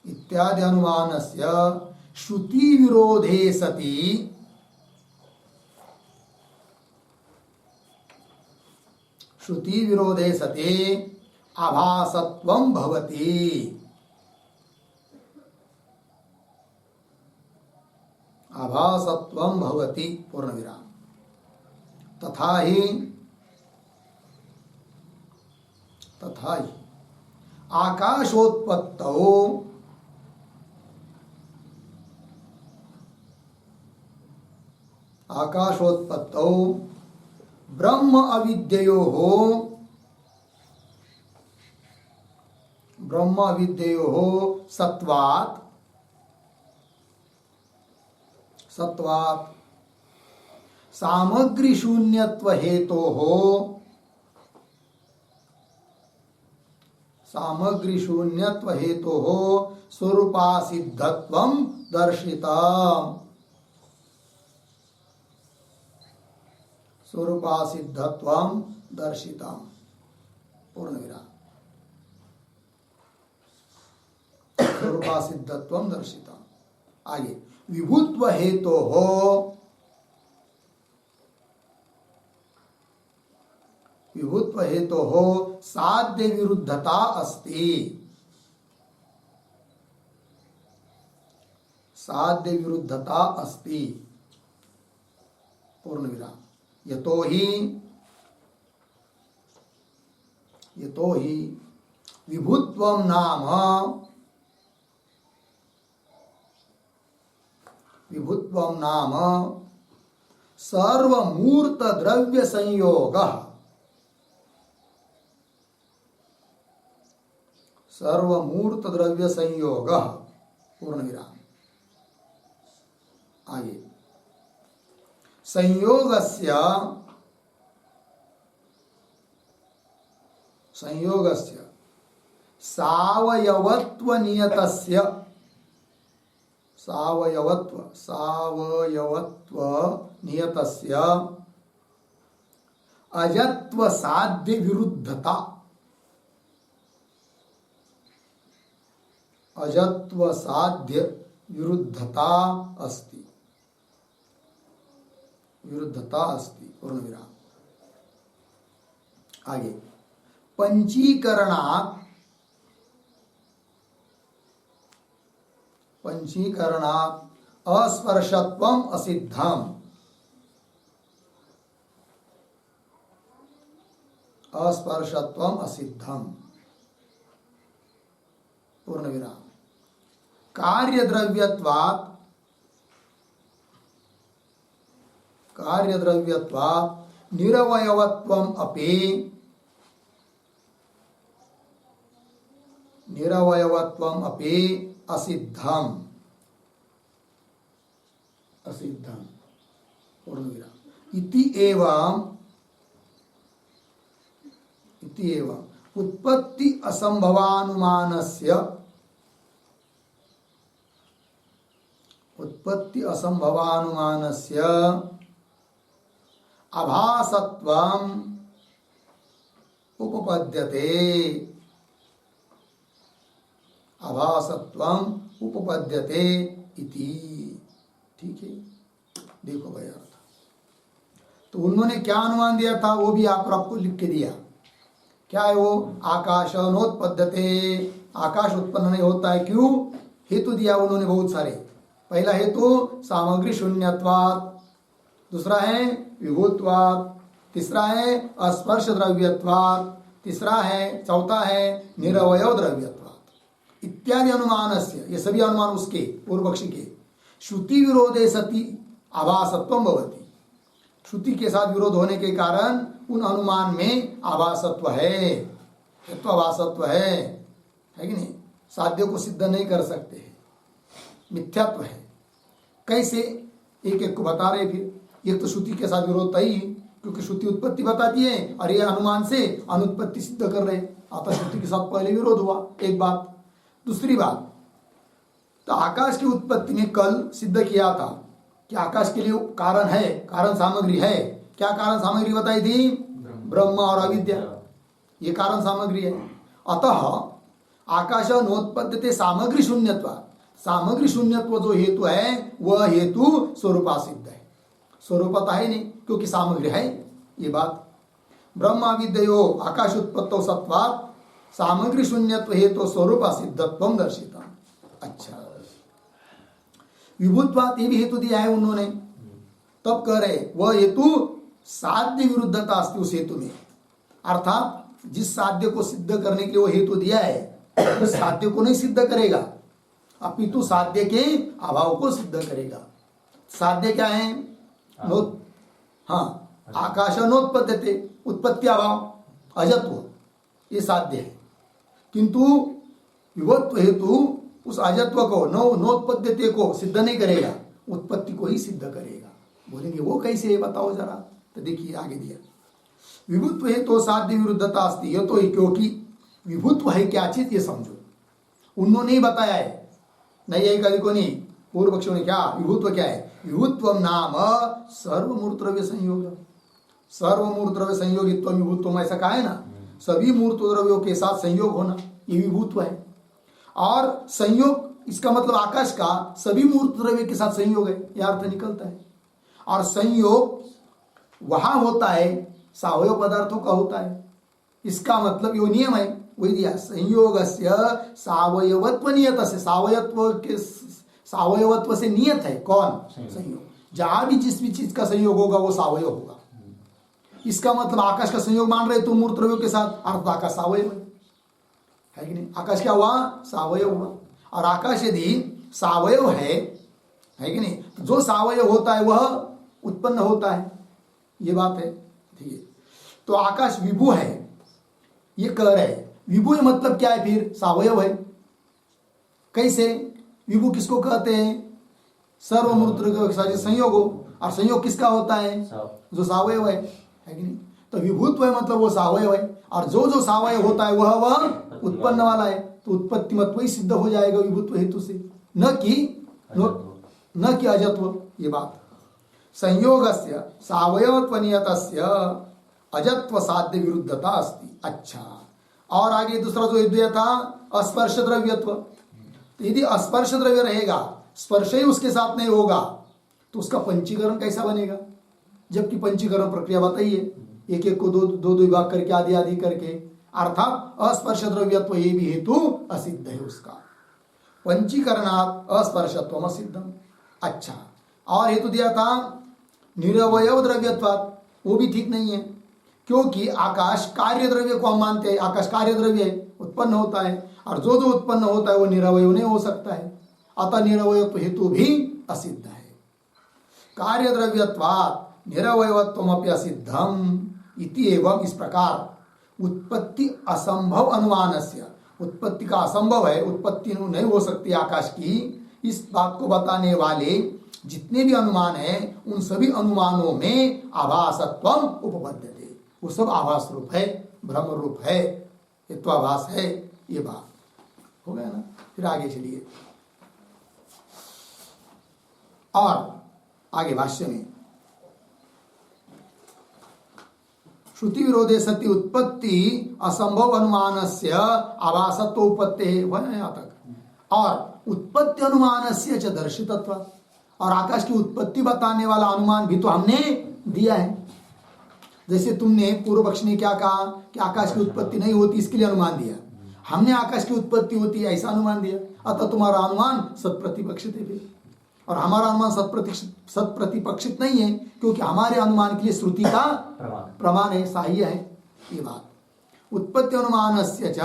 इत्यादि अनुमानस्य श्रुति विरोधे सति, श्रुति विरोधे सति आभासत्वं भवति, आभासत्वं भवति पूर्णविराम। तथा ही, तथा ही आकाशोत्पत्तौ, आकाशोत्पत्तौ ब्रह्म अविद्ययोः, ब्रह्म अविद्ययोः सत्वात्, सत्वात् सामग्री शून्यत्व हेतोः, सामग्री शून्यत्व हेतोः स्वरूपासिद्धत्वं दर्शितम्, स्वरूपासिद्धत्वं दर्शितम् पूर्णविराम, स्वरूपासिद्धत्वं दर्शितम्। आगे विभुत्व हेतोः, विभुत्व हेतोः साध्य विरुद्धता अस्ति, साध्य विरुद्धता अस्ति पूर्णविराम। यतो हि, यतो हि विभुत्वं नाम, विभुत्वं नाम सर्वमूर्त द्रव्य संयोगः, सर्वमूर्त द्रव्य संयोगः पूर्णविराम। आगे संयोगस्य, संयोगस्य सावयवत्व नियतस्य, सावयवत्व, सावयवत्व नियतस्य अजत्व साध्य विरुद्धता, अजत्व साध्य विरुद्धता अस्ति, विरुद्धता अस्ति पूर्णविराम। आगे पंचीकरणात्, पंचीकरणात् अस्पर्शत्वम् असिद्धम्, अस्पर्शत्वम् असिद्धम् पूर्णविराम। कार्यद्रव्यत्वात्, कार्यद्रव्यत्वात् निरवयवत्वम् अपि, निरवयवत्वम अपि असिद्धम। असिद्धम पूर्णविराम। इति एवं उत्पत्ति असंभवानुमानस्य आभासत्वम उपपद्यते। इति। ठीक है, देखो भाई अर्थ। तो उन्होंने क्या अनुमान दिया था वो भी आपको लिख के दिया। क्या है वो? आकाश नोत्पद्यते, आकाश उत्पन्न नहीं होता है। क्यों? हेतु दिया उन्होंने बहुत सारे। पहला हेतु सामग्री शून्यत्वात्, दूसरा है विभुत्वात्, तीसरा है अस्पर्श द्रव्यत्वात्, तीसरा है, चौथा है निरवय द्रव्यत्वात् इत्यादि अनुमानस्य। ये सभी अनुमान उसके पूर्व पक्षी के श्रुति विरोधे सति आभासत्वम भवति। श्रुति के साथ विरोध होने के कारण उन अनुमान में आभासत्व है, आभासत्व है कि नहीं? साध्य को सिद्ध नहीं कर सकते हैं, मिथ्यात्व है। कैसे? एक एक को बता रहे। फिर एक तो श्रुति के साथ विरोध ही, क्योंकि श्रुति उत्पत्ति बताती है और ये अनुमान से अनुत्पत्ति सिद्ध कर रहे। अतः श्रुति के साथ पहले विरोध हुआ, एक बात। दूसरी बात, तो आकाश की उत्पत्ति में कल सिद्ध किया था कि आकाश के लिए कारण है, कारण सामग्री है। क्या कारण सामग्री बताई थी? ब्रह्म और अविद्या, ये कारण सामग्री है। अतः आकाश नोत्पद्यते सामग्री शून्यत्व। सामग्री शून्यत्व जो हेतु है वह हेतु स्वरूपा सिद्ध है। स्वरूपता है नहीं, क्योंकि सामग्री है। ये बात ब्रह्म विद्यो आकाश उत्पत्तो सत्वात् सामग्री शून्यत्व हेतु स्वरूपा सिद्धत्व दर्शिता। अच्छा, विभुत्वात् ये भी हेतु दिया है उन्होंने। तब कह रहे वह हेतु साध्य विरुद्धता अस्ति उस हेतु में। अर्थात जिस साध्य को सिद्ध करने के लिए वो हेतु दिया है उस साध्य को नहीं सिद्ध करेगा, अपितु साध्य के अभाव को सिद्ध करेगा। साध्य क्या है? आकाश नोत्पद्यते, उत्पत्ति अभाव, अजत्व, ये साध्य है। किंतु विभुत्व हेतु उस अजत्व को नोत्पद्यते को सिद्ध नहीं करेगा, उत्पत्ति को ही सिद्ध करेगा। बोलेंगे वो कैसे है, बताओ जरा। तो देखिए आगे दिया, विभुत्व हेतु साध्य विरुद्धता अस्ति। ये तो क्योंकि विभुत्व है क्या चीज, ये समझो। उन्होंने ही बताया है, नहीं है कभी को नहीं। पूर्व पक्षों ने क्या, विभुत्व क्या है? विभुत्व नाम सर्वमूर्त द्रव्य संयोग। सर्वमूर्त द्रव्य संयोगित्व विभुत्व, ऐसा कहा है ना। सभी मूर्त द्रव्यों के साथ संयोग होना, ये विभुत्व है। और संयोग, इसका मतलब आकाश का सभी मूर्त द्रव्य के साथ संयोग है, यह अर्थ निकलता है। और संयोग वहां होता है सावयव पदार्थों का होता है। इसका मतलब यो नियम है, वही दिया, संयोगस्य सावयवत्व नियत से। सावयवत्व से नियत है कौन? संयोग। जहां भी जिस भी चीज का संयोग होगा वो सावयव होगा। इसका मतलब आकाश का संयोग मान रहे तो मूर्त द्रव्यों के साथ, अर्थ आकाश सावयव है कि नहीं? आकाश क्या हुआ? सावयव हुआ। और आकाश यदि सावयव है कि नहीं, तो जो सावयव होता है वह उत्पन्न होता है, ये बात है। ठीक है, तो आकाश विभु है ये कह रहे। विभु मतलब क्या है? फिर सावयव है। कैसे? विभु किसको कहते हैं? सर्वमूर्त द्रव्यों के साथ संयोग हो, और संयोग किसका होता है? जो सावयव है कि नहीं? तो विभुत्व है मतलब वो सावयव है, और जो जो सावयव होता है वह उत्पन्न वाला है। तो उत्पत्ति मत वही सिद्ध हो जाएगा विभुत्व हेतु से, न कि अजत्व। ये बात संयोगस्य सावयवत्व नियतस्य अजत्व साध्य विरुद्धता अस्ति। अच्छा, और आगे दूसरा जो दिया था अस्पर्श द्रव्यत्व। तो यदि अस्पर्श द्रव्य रहेगा, स्पर्श ही उसके साथ नहीं होगा, तो उसका पंचीकरण कैसा बनेगा? जबकि पंचीकरण प्रक्रिया बताइए, एक एक को दो विभाग करके आदि आदि करके, अर्थात अस्पर्श द्रव्यत्व ये भी हेतु असिद्ध है उसका। पंचीकरणात् अस्पर्शत्वम असिद्धम। अच्छा, और हेतु दिया था निरवयव द्रव्यत्वात्, वो भी ठीक नहीं है, क्योंकि आकाश कार्य द्रव्य को हम मानते हैं। आकाश कार्य द्रव्य है, उत्पन्न होता है, और जो जो उत्पन्न होता है वो निरवयव नहीं हो सकता है। अतः निरवयत्व हेतु भी असिद्ध है। कार्य द्रव्यत्वात् निरवयवत्वमपि असिद्धम इति एवं, इस प्रकार उत्पत्ति असंभव अनुमानस्य, उत्पत्ति का असंभव है, उत्पत्ति नहीं हो सकती आकाश की, इस बात को बताने वाले जितने भी अनुमान हैं उन सभी अनुमानों में आभासत्वम उपपद्यते, वो सब आभास रूप है, ब्रह्म रूप है, हेत्वाभास है, ये बात हो गया ना। फिर आगे चलिए, और आगे भाष्य में श्रुति विरोधे सति उत्पत्ति असंभव अनुमानस्य आभासत्व उपत्ते, वह यहाँ तक, और उत्पत्ति अनुमानस्य च दर्शितत्व, और आकाश की उत्पत्ति बताने वाला अनुमान भी तो हमने दिया है। जैसे तुमने पूर्व पक्ष ने क्या कहा कि आकाश की उत्पत्ति नहीं होती, इसके लिए अनुमान दिया, हमने आकाश की उत्पत्ति होती है ऐसा अनुमान दिया, अतः तुम्हारा अनुमान सत्प्रतिपक्षित है। फिर और हमारा अनुमान सत्प्रतिपक्षित नहीं है, क्योंकि हमारे अनुमान के लिए श्रुति का प्रमाण है, सहाय्य है, ये बात। उत्पत्ति अनुमानस्य च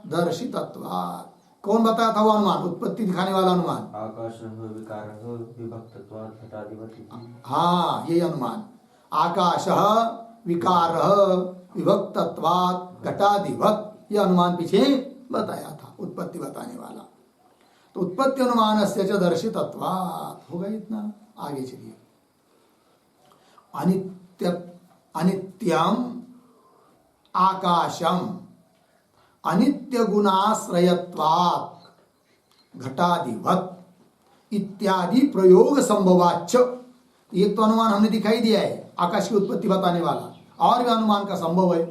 दर्शितत्वात्, कौन बताया था वो अनुमान, उत्पत्ति दिखाने वाला अनुमान, आकाश विकारः विभक्तत्वात् घटाधिपति। हाँ, ये अनुमान आकाश विकारः विभक्तत्वात् घटाधिपत, यह अनुमान पीछे बताया था, उत्पत्ति बताने वाला। तो उत्पत्ति अनुमानस्य च दर्शितत्वात् हो गया इतना। आगे चलिए, अनित्यम आकाशम अनित्य गुणाश्रयत्वात् घटाधिवत् इत्यादि प्रयोग संभवाच्च, एक तो अनुमान हमने दिखाई दिया है आकाश की उत्पत्ति बताने वाला, और भी अनुमान का संभव है,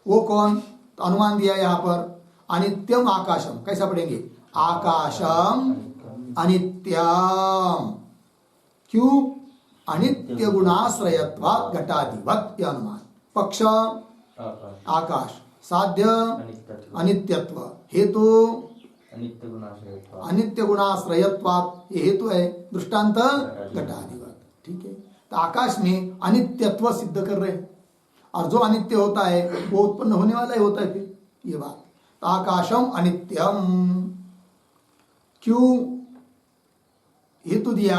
वो कौन, तो अनुमान दिया यहाँ पर अनित्यम आकाशम, कैसा पढ़ेंगे, आकाशम अनित्यम, क्यों, अनित्य गुणाश्रयत्वात् घटाधिवत्, यह अनुमान। पक्ष आकाश, साध्य अनित्यत्व, हेतु अनित्य गुणाश्रयत्वात्, ये हेतु है, दृष्टांत घटाधिवत्। ठीक है, तो आकाश में अनित्यत्व सिद्ध कर रहे हैं, और जो अनित्य होता है वो उत्पन्न होने वाला ही होता है, फिर ये बात। तो आकाशम अनित्यम, क्यों, हेतु दिया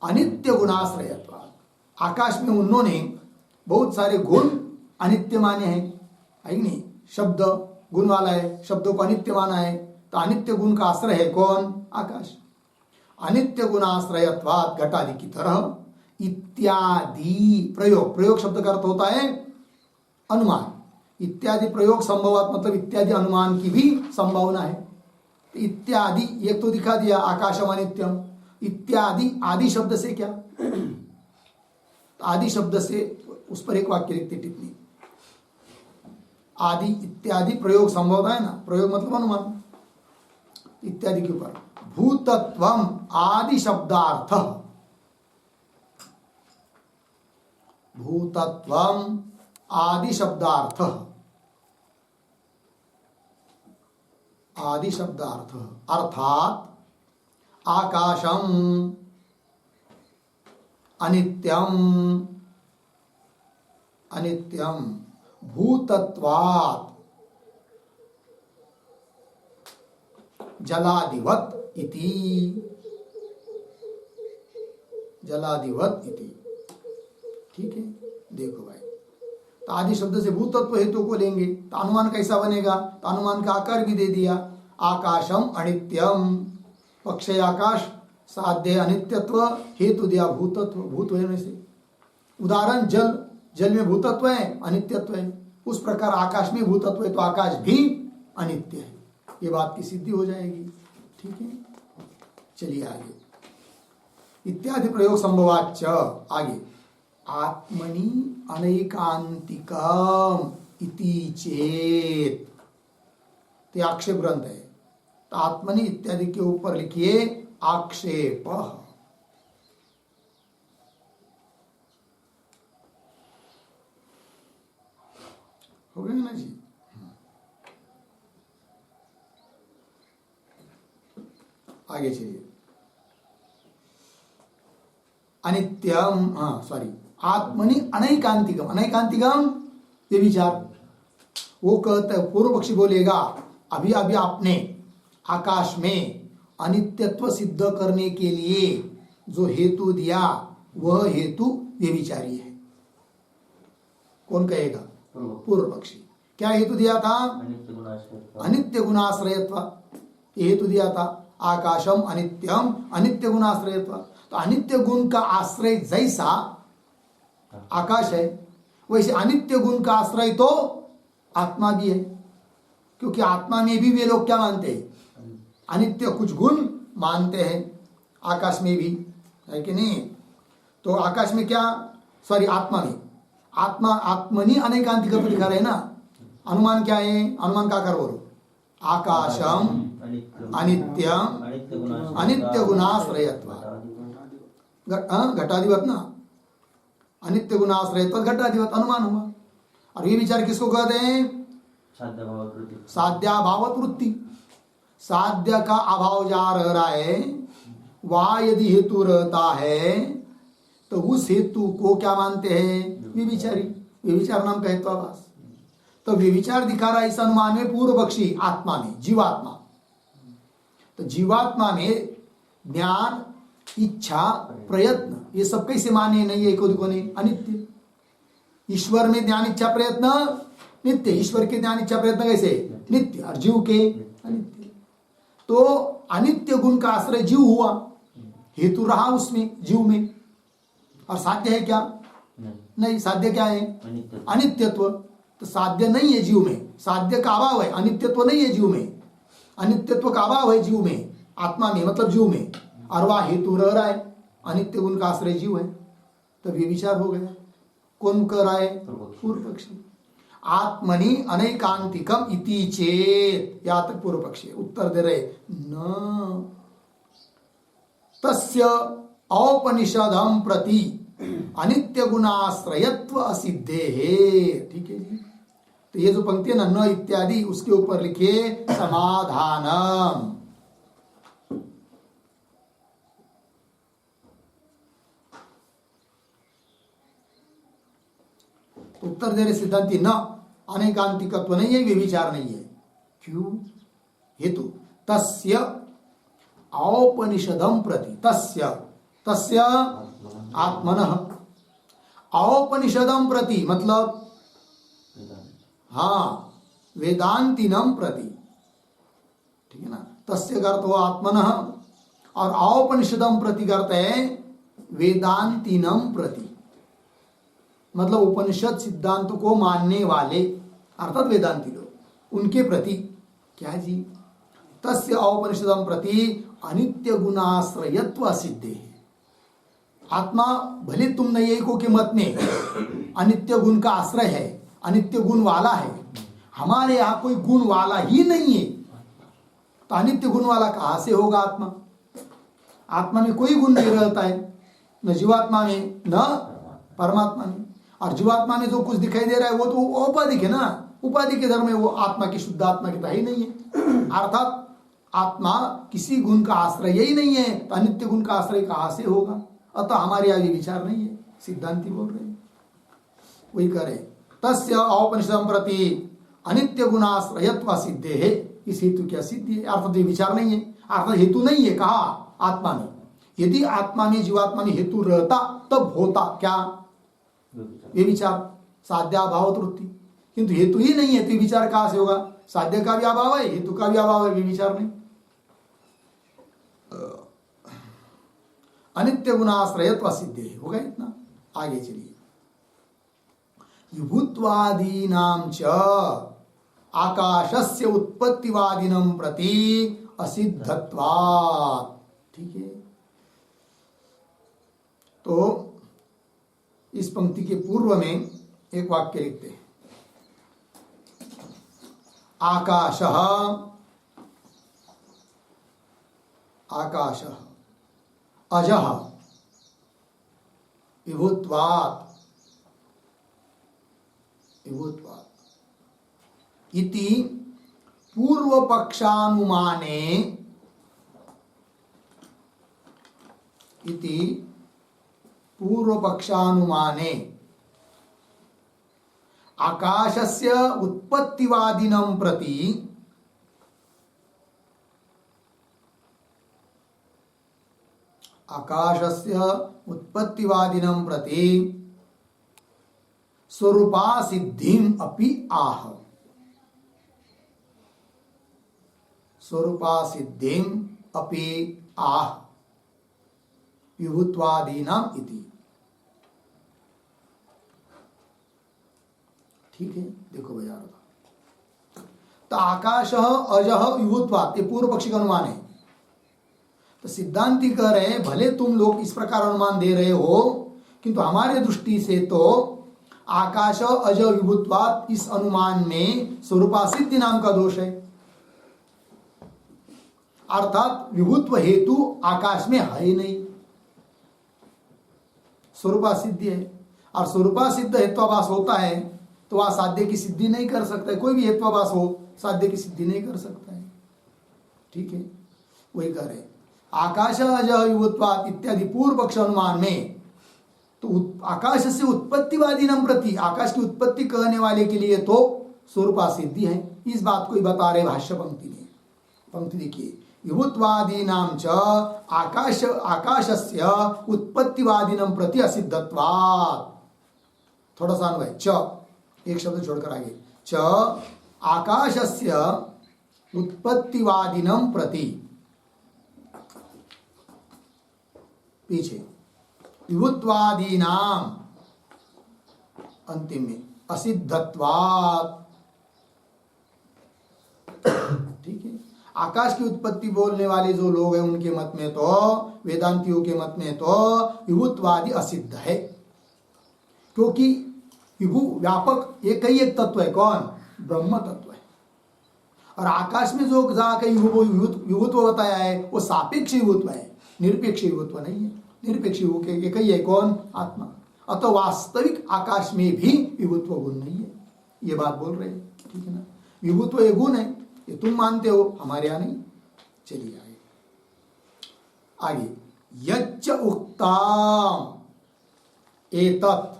अनित्य गुणाश्रयत्वात्, आकाश में उन्होंने बहुत सारे गुण अनित्य माने हैं, है नहीं, शब्द गुण वाला है, शब्दों को अनित्य माना है, तो अनित्य गुण का आश्रय है कौन, आकाश। अनित्य गुणाश्रयत्वात् घटादि की तरह इत्यादि प्रयोग, प्रयोग शब्द का अर्थ होता है अनुमान, इत्यादि प्रयोग संभवात, मतलब इत्यादि अनुमान की भी संभावना है। इत्यादि एक तो दिखा दिया आकाशम अनित्यम, इत्यादि आदि शब्द से क्या, आदि शब्द से उस पर एक वाक्य लिखते टिप्पणी, आदि इत्यादि प्रयोग संभवता है ना, प्रयोग मतलब अनुमान, इत्यादि के ऊपर भूतत्वम आदि शब्दार्थ, भूतत्वम आदि शब्दार्थ, आदि शब्दार्थ अर्थात आकाशम अनित्यम, अनित्यम भूतत्वात् जलादिवत् इति, जलादिवत् इति। ठीक है, देखो भाई, तो आदि शब्द से भूतत्व हेतु को लेंगे तो अनुमान कैसा बनेगा, तो अनुमान का आकार भी दे दिया, आकाशम अनित्यम, पक्ष आकाश, साध्य अनित्यत्व, हेतु दिया भूतत्व, भूत होने से। उदाहरण जल, जल में भूतत्व है, अनित्यत्व है, उस प्रकार आकाश में भूतत्व है तो आकाश भी अनित्य है, ये बात की सिद्धि हो जाएगी। ठीक है, चलिए आगे, इत्यादि प्रयोग संभवाच्च, आगे आत्मनि अनैकांतिकम इति चेत, तो आक्षेप ग्रंथ है, तो आत्मनि इत्यादि के ऊपर लिखिए आक्षेप। हो गया ना जी, आगे चलिए, अनित्यम, आत्मनि अनैकांतिकम, अनैकांतिकम ये विचार, वो कहता है, पूर्व पक्षी बोलेगा अभी अभी आपने आकाश में अनित्यत्व सिद्ध करने के लिए जो हेतु दिया वह हेतु व्यभिचारी है। कौन कहेगा, पूर्व पक्षी। क्या हेतु दिया था? अनित्य गुणाश्रयत्व। अनित्य गुणाश्रयत्व ये हेतु दिया था। आकाशम अनित्यम अनित्य गुणाश्रयत्व। तो अनित्य गुण का आश्रय जैसा आकाश है, वैसे अनित्य गुण का आश्रय तो आत्मा भी है। क्योंकि आत्मा में भी वे लोग क्या मानते हैं? अनित्य कुछ गुण मानते हैं। आकाश में भी है कि नहीं? तो आकाश में क्या, सॉरी आत्मा में, आत्मनि अनेकांतिकत्व दिखा रहे हैं ना। अनुमान क्या है? अनुमान का आकार बोलो। आकाशम अनित्यम अनित्य गुणाश्रयत्व। घटाधिपत ना, अनित्य गुणाश्रयत्व घटाधिपत अनुमान हुआ। और ये विचार किसको कहते हैं? साध्याभावत वृत्ति। साध्य का अभाव जा रहा है, वह यदि हेतु रहता है तो उस हेतु को क्या मानते हैं? व्यभिचारी। व्यभिचार नाम का हेत्वाभास। तो व्यभिचार दिखा रहा है इस अनुमान में पूर्व पक्षी आत्मा में, जीवात्मा। तो जीवात्मा में ज्ञान, इच्छा, प्रयत्न ये सब कैसे माने? नहीं है को ने अनित्य। ईश्वर में ज्ञान, इच्छा, प्रयत्न नित्य। ईश्वर के ज्ञान, इच्छा, प्रयत्न कैसे? नित्य। और जीव के अनित्य। तो अनित्य गुण का आश्रय जीव हुआ, हेतु रहा उसमें, जीव में। और साध्य है क्या? नहीं। साध्य क्या है? अनित्यत्व। तो साध्य नहीं है जीव में, साध्य का अभाव है। अनित्यत्व नहीं है जीव में, अनित्यत्व का अभाव है जीव में, आत्मा में मतलब जीव में। और वह हेतु रह रहा है, अनित्य गुण का आश्रय जीव है। तो ये विचार हो गया। कौन कह रहा है? पूर्व पक्षी। आत्मनि अनैकांतिकम इति चेत, या तक पूर्व पक्षी उत्तर दे रहे न तस्य औपनिषदम प्रति अनित्य गुणाश्रयत्व असिद्धे है। ठीक है जी। तो ये जो पंक्ति है ना, न इत्यादि, उसके ऊपर लिखिए समाधानम। तो उत्तर दे रहे सिद्धांति, न अनेकांतिकत्व नहीं है, व्यभिचार नहीं है। क्यों? हेतु तस्य औपनिषदम प्रति, तस्य आत्मनः औपनिषदम प्रति मतलब हाँ वेदांतिनम प्रति। ठीक है ना? तस्य अर्थ हो आत्मनः और औपनिषदम प्रति करते हैं वेदांतिनम प्रति, मतलब उपनिषद सिद्धांत को मानने वाले अर्थात वेदांती लोग, उनके प्रति। क्या जी? तस्य औपनिषदम प्रति अनित्य गुणाश्रयत्व असिद्धे है। आत्मा भले तुम नैयायिकों के मत में अनित्य गुण का आश्रय है, अनित्य गुण वाला है, हमारे यहाँ कोई गुण वाला ही नहीं है। तो अनित्य गुण वाला कहाँ से होगा? आत्मा, आत्मा में कोई गुण नहीं रहता है, न जीवात्मा में न परमात्मा में। और जीवात्मा में जो कुछ दिखाई दे रहा है वो तो औपाधिक है ना, उपाधि के धर्म में, वो आत्मा की शुद्ध आत्मा की तो ही नहीं है। अर्थात आत्मा किसी गुण का आश्रय ही नहीं है, तो अनित्य गुण का आश्रय कहाँ से होगा? अतः हमारे यहाँ ये विचार नहीं है, सिद्धांति बोल रहे हैं। वही करे तस्य औपनिषदम प्रति अनित्य गुणाश्रयत्व सिद्धे है। इस हेतु क्या सिद्धि है? अर्थात ये विचार नहीं है, अर्थात हेतु नहीं है। कहा? आत्मा में। यदि आत्मा में, जीवात्मा में हेतु रहता तब होता क्या? ये विचार, साध्याभाव वृत्ति। किंतु हेतु ही नहीं है, तो विचार कहां से होगा? साध्य का भी अभाव है, हेतु का भी अभाव है, विचार नहीं। अनित्य गुणाश्रयत्व सिद्धे होगा इतना। आगे चलिए। विभुत्वादीनां च आकाशस्य उत्पत्तिवादिनं प्रति असिद्धत्वात्। ठीक है। तो इस पंक्ति के पूर्व में एक वाक्य लिखते हैं, आकाशः आकाशः अजः विभुत्वात् इति पूर्व पक्षानुमाने आकाशस्य उत्पत्तिवादिनं प्रति स्वरूपा सिद्धिम अपि आह। स्वरूपा सिद्धिम अपि आह विभुत्वादीनाम इति। ठीक है, देखो भैया, तो आकाश अजह विभुत्वात्, ये पूर्व पक्षी का अनुमान है। तो सिद्धांती कह रहे हैं भले तुम लोग इस प्रकार अनुमान दे रहे हो, किंतु हमारे दृष्टि से तो आकाश अज विभुत्वात् इस अनुमान में स्वरूपा सिद्धि नाम का दोष है। अर्थात विभुत्व हेतु आकाश में है ही नहीं, स्वरूपा सिद्धि है। और स्वरूपा सिद्ध हेत्वाभास होता है तो वह साध्य की सिद्धि नहीं कर सकता है। कोई भी हेत्वाभास हो साध्य की सिद्धि नहीं कर सकता है। ठीक है, वही कह रहे आकाश अज विभुत्वात् इत्यादि पूर्व पक्ष अनुमान में तो आकाश से उत्पत्तिवादी नम प्रति, आकाश की उत्पत्ति कहने वाले के लिए तो स्वरूपा सिद्धि है। इस बात को ही बता रहे भाष्य पंक्ति में। पंक्ति देखिए, विभुत्वादी नाम च आकाश आकाशस्य उत्पत्तिवादिनम प्रति असिद्धत्वात्। थोड़ा सा अन्वय, च एक शब्द छोड़कर आगे, च आकाशस्य उत्पत्तिवादिनम प्रति, पीछे विभुत्वादी नाम अंतिम में असिद्धत्वात्। ठीक है, आकाश की उत्पत्ति बोलने वाले जो लोग हैं उनके मत में तो, वेदांतियों के मत में तो विभुत्वादी असिद्ध है। क्योंकि विभु व्यापक एक ही एक तत्व है, कौन? ब्रह्म तत्व है। और आकाश में जो जाकर विभुत्व बताया है वो सापेक्ष विभुत्व है, निरपेक्ष विभुत्व नहीं है। निरपेक्ष विभु एक ही है, कौन? आत्मा। अतः वास्तविक आकाश में भी विभुत्व गुण नहीं है, ये बात बोल रहे हैं। ठीक है ना, विभुत्व ये गुण है, ये तुम मानते हो, हमारे यहां नहीं। चलिए आगे, यच्च उक्ताम एतत्,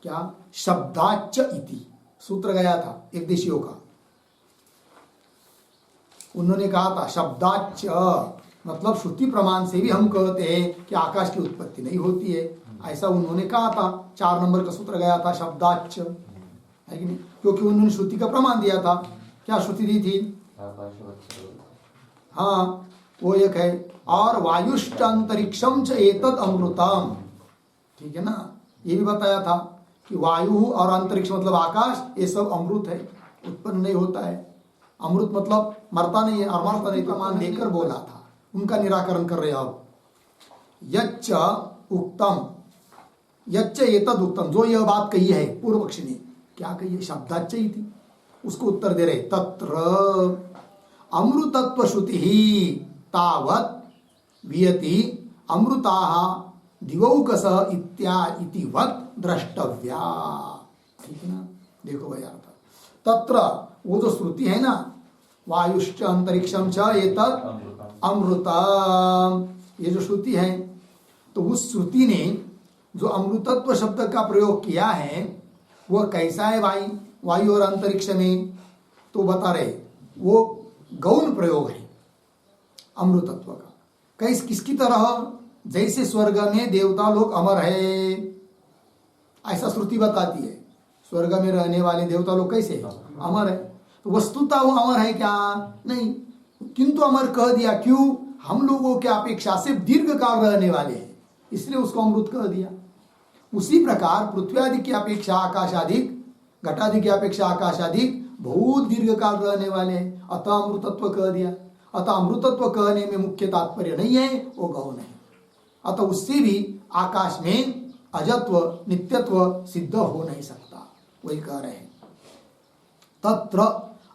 क्या? शब्दाच्च इति सूत्र गया था एक देशियों का। उन्होंने कहा था शब्दाच्च मतलब श्रुति प्रमाण से भी हम कहते हैं कि आकाश की उत्पत्ति नहीं होती है, ऐसा उन्होंने कहा था। 4 नंबर का सूत्र गया था शब्दाच्च, है कि नहीं? क्योंकि उन्होंने श्रुति का प्रमाण दिया था। क्या श्रुति दी थी? हाँ, वो एक है, और वायुष्ट अंतरिक्षम च एतत् अमृतम। ठीक है ना, ये भी बताया था कि वायु और अंतरिक्ष मतलब आकाश, ये सब अमृत है, उत्पन्न नहीं होता है। अमृत मतलब मरता नहीं है, और मरता नहीं प्रमाण देकर बोला था। उनका निराकरण कर रहे अब। यच्च उक्तम, यच्च एतद् उक्तम, जो यह बात कही है पूर्व पक्षी ने, क्या कही है? शब्दाच्च इति। उसको उत्तर दे रहे, तत्र अमृतत्व श्रुति ही तावत् वियति अमृताः दिवौकस इतिवत् द्रष्टव्या। ठीक है ना, देखो भाई अर्थ, तत्र वो जो श्रुति है ना, वायुश्च अंतरिक्षम च एतत् अमृतम, ये जो श्रुति है, तो उस श्रुति ने जो अमृतत्व शब्द का प्रयोग किया है वह कैसा है भाई? वायु और अंतरिक्ष में तो बता रहे वो गौण प्रयोग है अमृतत्व का। कैस किसकी तरह? जैसे स्वर्ग में देवता लोग अमर है, ऐसा श्रुति बताती है। स्वर्ग में रहने वाले देवता लोग कैसे अमर है? तो वस्तुतः वो अमर है क्या? नहीं, किंतु अमर कह दिया। क्यों? हम लोगों के अपेक्षा से दीर्घ काल रहने वाले हैं, इसलिए उसको अमृत कह दिया। उसी प्रकार पृथ्वी आदि की अपेक्षा आकाश अधिक, घटादि की अपेक्षा आकाश अधिक बहुत दीर्घ काल रहने वाले हैं, अतः अमृतत्व कह दिया। अतः अमृतत्व कहने में मुख्य तात्पर्य नहीं है, वो गौण है। अतः उससे भी आकाश में अजत्व नित्यत्व सिद्ध हो नहीं सकता, वही कह रहे हैं। तत्र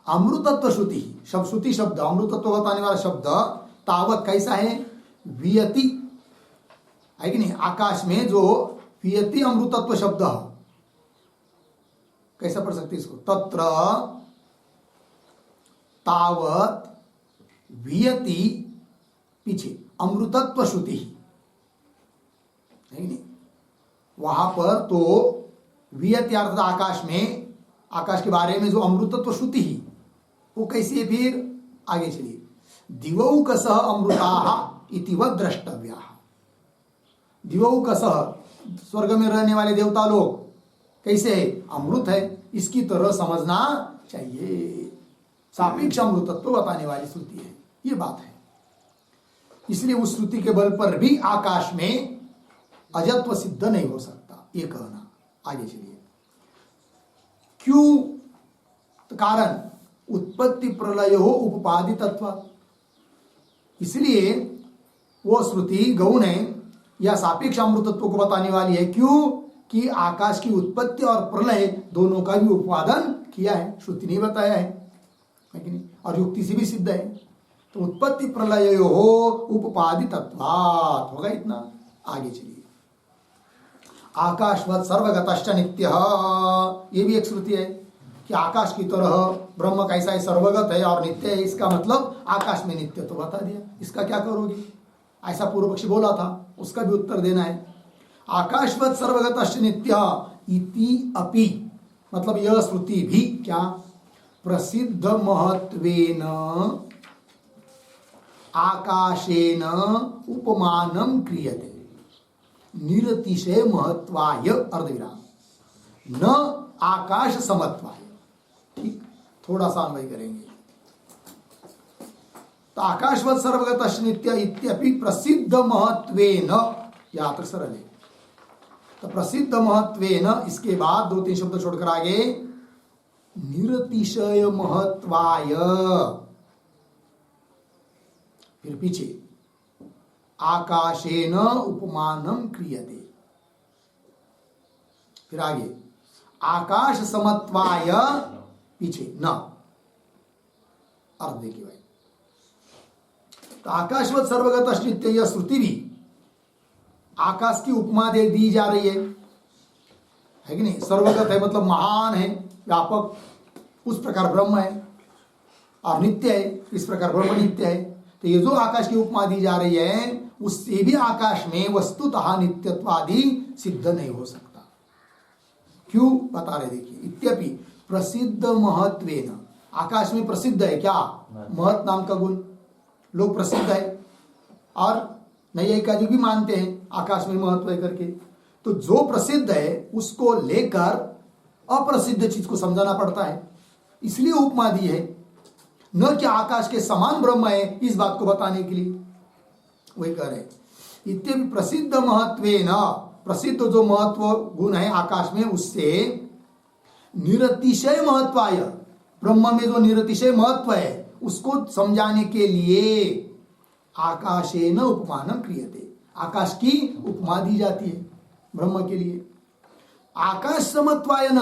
अमृतत्व श्रुति, श्रुति शब्द अमृतत्व बताने वाला शब्द तावत कैसा है? वियति, है कि नहीं? आकाश में जो वियति अमृतत्व शब्द कैसा पढ़ सकते इसको? तत्र तावत वियति, पीछे अमृतत्व श्रुति, है कि नहीं? वहां पर तो वियति अर्थात आकाश में, आकाश के बारे में जो अमृतत्व श्रुति ही वो कैसी है? फिर आगे चलिए, दिवौकसः अमृताः इतिवत् द्रष्टव्याः। दिवौकसः स्वर्ग में रहने वाले देवता लोग कैसे है? अमृत है, इसकी तरह समझना चाहिए। सापेक्ष अमृतत्व बताने वाली श्रुति है। ये बात है। इसलिए उस श्रुति के बल पर भी आकाश में अजत्व सिद्ध नहीं हो सकता, ये कहना। आगे चलिए। क्यों? तो कारण उत्पत्ति प्रलय हो उपाधि तत्व, इसलिए वो श्रुति गौण है या सापेक्ष अमृतत्व को बताने वाली है। क्यों? कि आकाश की उत्पत्ति और प्रलय दोनों का भी उत्पादन किया है, श्रुति ने बताया है कि नहीं? और युक्ति से भी सिद्ध है। तो उत्पत्ति प्रलय हो उपाधि तत्वात् होगा इतना। आगे चलिए। आकाशवत् सर्वगतश्च नित्य, ये भी एक श्रुति है कि आकाश की तरह ब्रह्म कैसा है, सर्वगत है और नित्य है। इसका मतलब आकाश में नित्य तो बता दिया, इसका क्या करोगे? ऐसा पूर्व पक्षी बोला था, उसका भी उत्तर देना है। आकाशवत् सर्वगतश्च नित्य इति अपि, मतलब यह श्रुति भी क्या प्रसिद्ध महत्वेन आकाशेन उपमानं क्रियते निरतिशय महत्वाय अर्धविराम न आकाश समत्वाय। ठीक, थोड़ा सा अन्वय करेंगे। तो आकाशवत् सर्वगतश्च नित्य इत्यपि प्रसिद्ध महत्वेन, या तक सरल है। तो प्रसिद्ध महत्वेन, इसके बाद 2-3 शब्द छोड़कर आगे निरतिशय महत्वाय, फिर पीछे आकाशेन उपमानं क्रियते, फिर आगे आकाश समत्वाय, पीछे न। अर्थ देखिए भाई। तो आकाशवत् सर्वगतश्च नित्य, यह श्रुति भी आकाश की उपमा दे दी जा रही है कि नहीं? सर्वगत है मतलब महान है, व्यापक, उस प्रकार ब्रह्म है, और नित्य है, इस प्रकार ब्रह्म नित्य है। तो ये जो आकाश की उपमा दी जा रही है, उससे भी आकाश में वस्तुतः नित्यत्वादि सिद्ध नहीं हो सकता। क्यों? बता रहे, देखिए। इत्यपि प्रसिद्ध महत्वेन, आकाश में प्रसिद्ध है क्या? महत् नाम का गुण, लोग प्रसिद्ध है, और नैयायिकादि भी मानते हैं आकाश में महत्व है करके। तो जो प्रसिद्ध है उसको लेकर अप्रसिद्ध चीज को समझाना पड़ता है, इसलिए उपमा दी है, न कि आकाश के समान ब्रह्म है इस बात को बताने के लिए। वही कह रहे इत्यपि प्रसिद्ध महत्वेन, प्रसिद्ध जो महत्व गुण है आकाश में, उससे निरतिशय महत्वाय, ब्रह्म में जो निरतिशय महत्व है उसको समझाने के लिए आकाशेन उपमानं क्रियते, आकाश की उपमा दी जाती है ब्रह्म के लिए। आकाश समत्वाय न,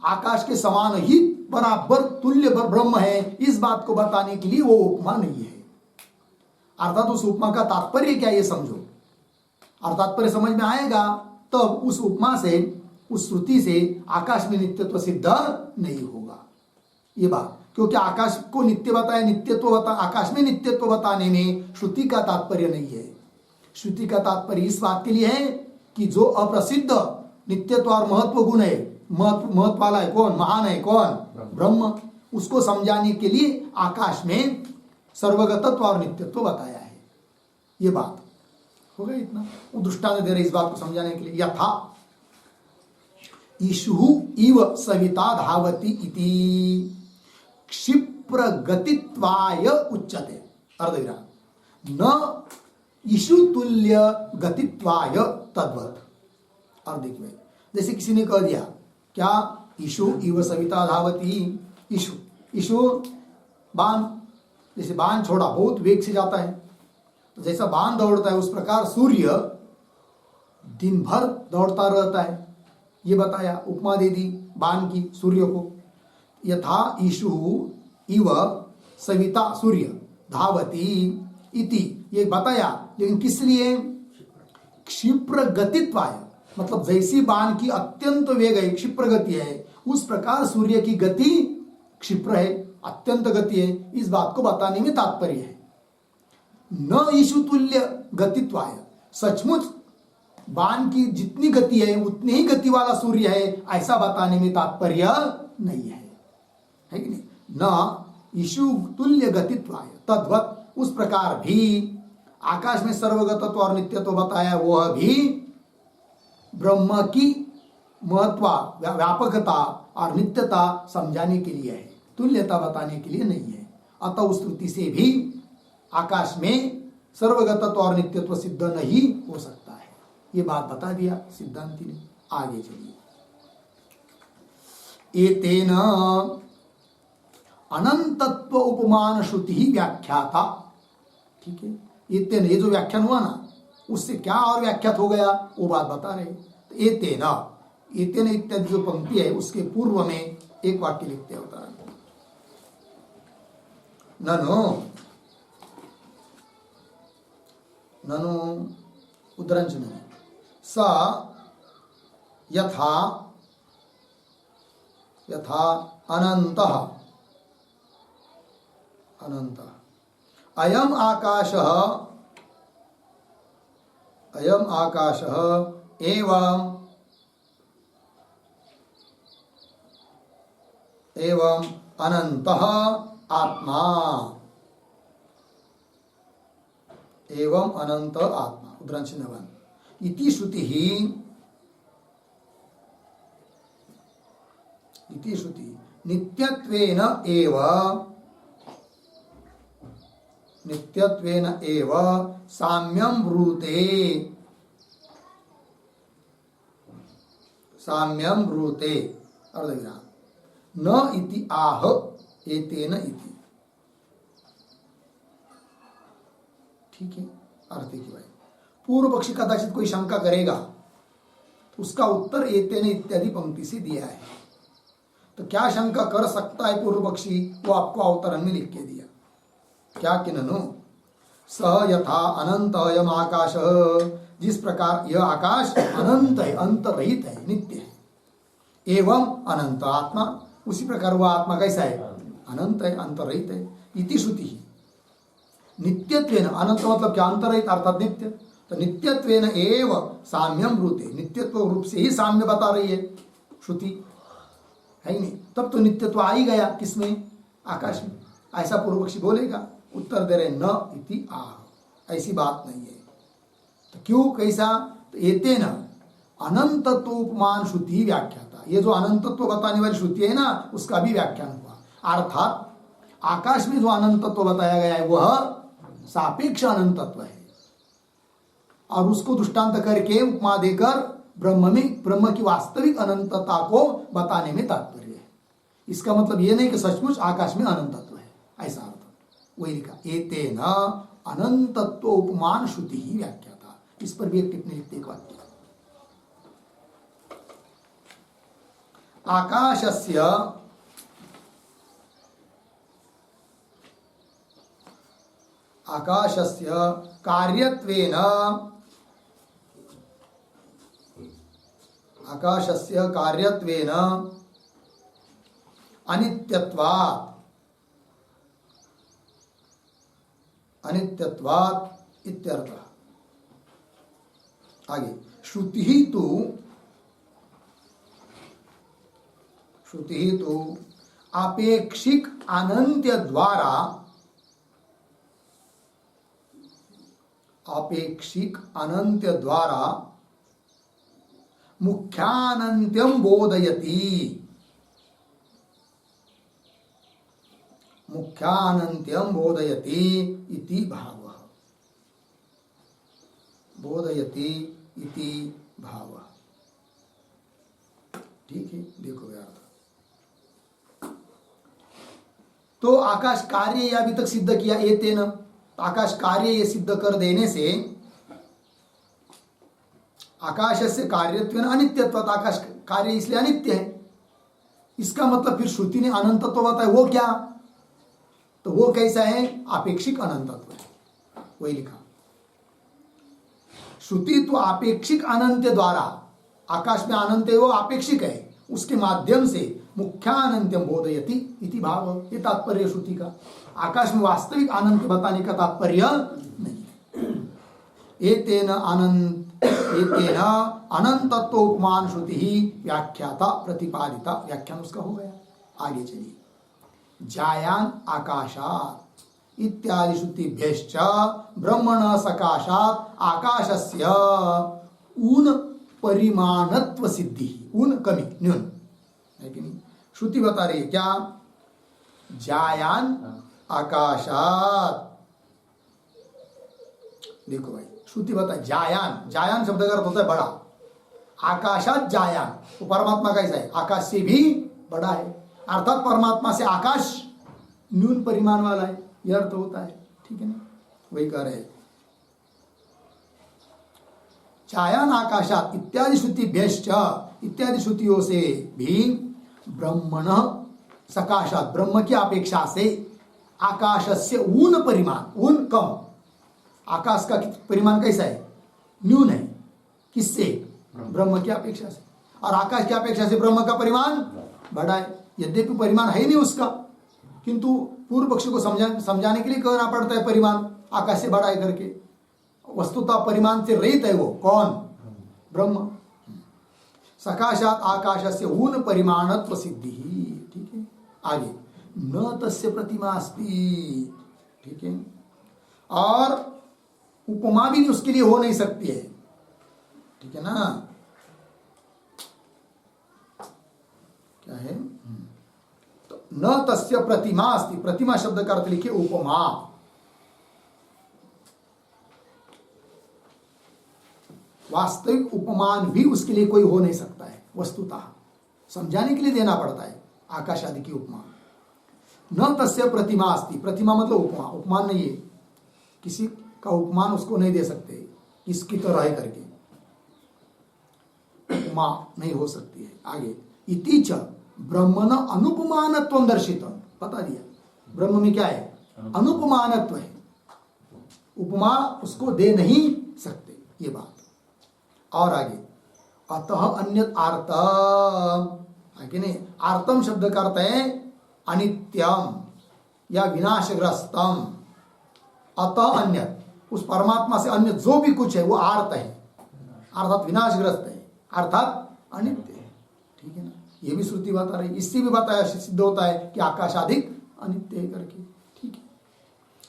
आकाश के समान ही बराबर तुल्य ब्रह्म है, इस बात को बताने के लिए वो उपमा नहीं है। अर्थात उस उपमा का तात्पर्य क्या, ये समझो। और तात्पर्य समझ में आएगा तब उस उपमा से, उस श्रुति से आकाश में नित्यत्व सिद्ध नहीं होगा, ये बात। क्योंकि आकाश को नित्य बताया, नित्यत्व बता, आकाश में नित्यत्व बताने में श्रुति का तात्पर्य नहीं है। श्रुति का तात्पर्य इस बात के लिए है कि जो अप्रसिद्ध नित्यत्व और महत्व गुण है, महत्व वाला है कौन, महान है कौन, ब्रह्म, उसको समझाने के लिए आकाश में सर्वगतत्व और नित्यत्व बताया है। ये बात हो गया इतना। वो दृष्टांत दे रहे इस बात को समझाने के लिए। यथा ईशु इव सविता धावती इति क्षिप्र गतित्वाय उच्यते अर्धविराम न ईशु तुल्य गतित्वाय तद्वत्। और देखिए, जैसे किसी ने कह दिया क्या, ईशु इव सविता धावती, ईशु, ईशु बाण, जैसे बाण छोड़ा बहुत वेग से जाता है, तो जैसा बाण दौड़ता है उस प्रकार सूर्य दिन भर दौड़ता रहता है, ये बताया, उपमा दे दी बाण की सूर्य को। यथा ईशु इव सविता सूर्य धावती इति, ये बताया, लेकिन किस लिए? क्षिप्र गतित्वाय, मतलब जैसी बाण की अत्यंत वेग है, क्षिप्र गति है, उस प्रकार सूर्य की गति क्षिप्र है, अत्यंत गति है, इस बात को बताने में तात्पर्य है। न ईशु तुल्य गतित्वाय, सचमुच बाण की जितनी गति है उतनी ही गति वाला सूर्य है, ऐसा बताने में तात्पर्य नहीं है कि नहीं? न ईशु तुल्य गतित्वाय तद्वत्, उस प्रकार भी आकाश में सर्वगतत्व और नित्यत्व बताया, वह भी ब्रह्म की महत्व, व्यापकता और नित्यता समझाने के लिए है, तुल्यता बताने के लिए नहीं है। अतः उस श्रुति से भी आकाश में सर्वगतत्व और नित्यत्व सिद्ध नहीं हो सकता है। ये बात बता दिया सिद्धांति ने। आगे चलिए। एतेन अनंतत्व उपमान श्रुति ही व्याख्याता। ठीक है, एतेन, ये जो व्याख्यान हुआ ना, उससे क्या और व्याख्यात हो गया वो बात बता रहे। तो एतेन, एतेन इत्यादि जो पंक्ति है उसके पूर्व में एक वाक्य लिखते होता है, ननु उद्धरण में स यथा यथा अनंतः अयम आकाशः एवं अनंतः आत्मा, एवं अनंत आत्मा। उद्धरण चिन्ह 1। इति श्रुति नित्यत्वेन एव साम्यं ब्रूते अर्धविराम न इति आह एतेन इति। ठीक है, अर्थ की भाई पूर्व पक्षी कदाचित कोई शंका करेगा तो उसका उत्तर एतेन इत्यादि पंक्ति से दिया है। तो क्या शंका कर सकता है पूर्व पक्षी, वो आपको अवतरण में लिख के दिया। क्या कि ननु स यथा अनंत अयम आकाश, जिस प्रकार यह आकाश अनंत है, अंत रहित है, नित्य है, एवं अनंत आत्मा, उसी प्रकार वह आत्मा कैसा है, अनंत है, अंत रहित है। इति श्रुति ही नित्यत्वेन, अनंत मतलब क्या, अंतरहित अर्थात नित्य, तो नित्यत्वेन एव साम्यम ब्रूते, नित्यत्व रूप से ही साम्य बता रही है श्रुति, है ही नहीं। तब तो नित्यत्व आ ही गया किसमें, आकाश में। ऐसा पूर्व पक्षी बोलेगा, उत्तर दे रहे न इति आह, ऐसी बात नहीं है। तो क्यों, कैसा, तो एतेन अनंतत्वोपमान श्रुति व्याख्याता, ये जो अनंतत्व बताने वाली श्रुति है ना, उसका भी व्याख्यान हुआ। अर्थात आकाश में जो अनंतत्व बताया गया है वह सापेक्ष अनंतत्व है, और उसको दृष्टांत करके उपमा देकर ब्रह्म की वास्तविक अनंतता को बताने में तात्पर्य है। इसका मतलब यह नहीं कि सचमुच आकाश में अनंतत्व है, ऐसा अर्थ वही लिखा। एतेन अनंतत्व उपमान श्रुति ही व्याख्याता। इस पर भी एक टिप्पणी लिखते एक वाक्य, आकाशस्य कार्यत्वेन अनित्यत्वात् इत्यर्थः। आगे, श्रुति ही तो आपेक्षिक अनंत्य द्वारा मुख्यानंत्यम बोधयति इति भावः। बोधयति इति भावः। ठीक है, देखो यार, तो आकाश कार्य अभी तक सिद्ध किया एतेन, तो आकाश कार्य ये सिद्ध कर देने से आकाश से कार्यत्वेन अनित्यत्व, आकाश कार्य इसलिए अनित्य है। इसका मतलब फिर श्रुति ने अनंतत्व बताया, वो क्या, तो वो कैसा है, आपेक्षिक अनंतत्व है, वही लिखा। श्रुति तो आपेक्षिक अनंत द्वारा, आकाश में अनंत है वो आपेक्षिक है, उसके माध्यम से मुख्यानंत्यम बोधयति इति भाव, ये तात्पर्य श्रुति का। आकाश में वास्तविक अनंत बताने का तात्पर्य नहीं। एतेन अनंतत्वोपमान श्रुति ही व्याख्याता प्रतिपादिता, व्याख्यान उसका हो गया। आगे चलिए, जायान आकाशात् इत्यादि श्रुतिभ्यश्च ब्रह्मण सकाशात् आकाशस्य ऊन परिमाणत्व सिद्धि, ऊन कमी, न्यून है कि नहीं। श्रुति बता रही है क्या, जायान आकाशात् देखो भाई, श्रुति बता जायान, जायान शब्द का अर्थ होता है बड़ा। आकाशात जायान, तो परमात्मा कैसा है? आकाश से भी बड़ा है, अर्थात परमात्मा से आकाश न्यून परिमाण वाला है, यह अर्थ होता है। ठीक है ना, वही कह रहे छायान आकाशात इत्यादि श्रुति भ्यश्च, इत्यादि श्रुतियों से भी ब्रह्मण सकाशात, ब्रह्म की अपेक्षा से आकाश से ऊन परिमाण, ऊन कम, आकाश का परिमाण कैसा है? न्यून है। किससे? ब्रह्म की अपेक्षा से। और आकाश की अपेक्षा से ब्रह्म का परिमाण बड़ा है, यद्यपि परिमाण है नहीं उसका, किंतु पूर्व पक्ष को समझाने के लिए कहना पड़ता है परिमाण आकाश से बड़ा है करके। वस्तुतः परिमाण से रहित है वो, कौन? ब्रह्म। सकाशात आकाश से ऊन परिमाणत्व सिद्धि ही। ठीक है, आगे न तस्य प्रतिमा अस्ति। ठीक है, और उपमा भी उसके लिए हो नहीं सकती है। ठीक है ना, क्या है? तो न तस्य प्रतिमा अस्ति, प्रतिमा शब्द का अर्थ लिखिए उपमा। वास्तविक उपमान भी उसके लिए कोई हो नहीं सकता है, वस्तुतः समझाने के लिए देना पड़ता है आकाश आदि की उपमा। न तस्य प्रतिमा अस्ति, प्रतिमा मतलब उपमा, उपमान नहीं है, किसी का उपमान उसको नहीं दे सकते, इसकी तरह है करके उपमा नहीं हो सकती है। आगे इति च ब्रह्मण अनुपमानत्वं दर्शितम्, बता दिया ब्रह्म में क्या है? अनुपमानत्व है, उपमा उसको दे नहीं सकते, ये बात। और आगे अतः अन्यत आर्तम, आगे नहीं, आर्तम शब्द का अर्थ है अनित्यम या विनाशग्रस्तम। अतः अन्यत, उस परमात्मा से अन्य जो भी कुछ है वो आर्त है, अर्थात विनाशग्रस्त है, अर्थात अनित्य है। ठीक है ना, ये भी श्रुति बता रही, इससे भी बताया सिद्ध होता है कि आकाश आदिक अनित्य है करके। ठीक है,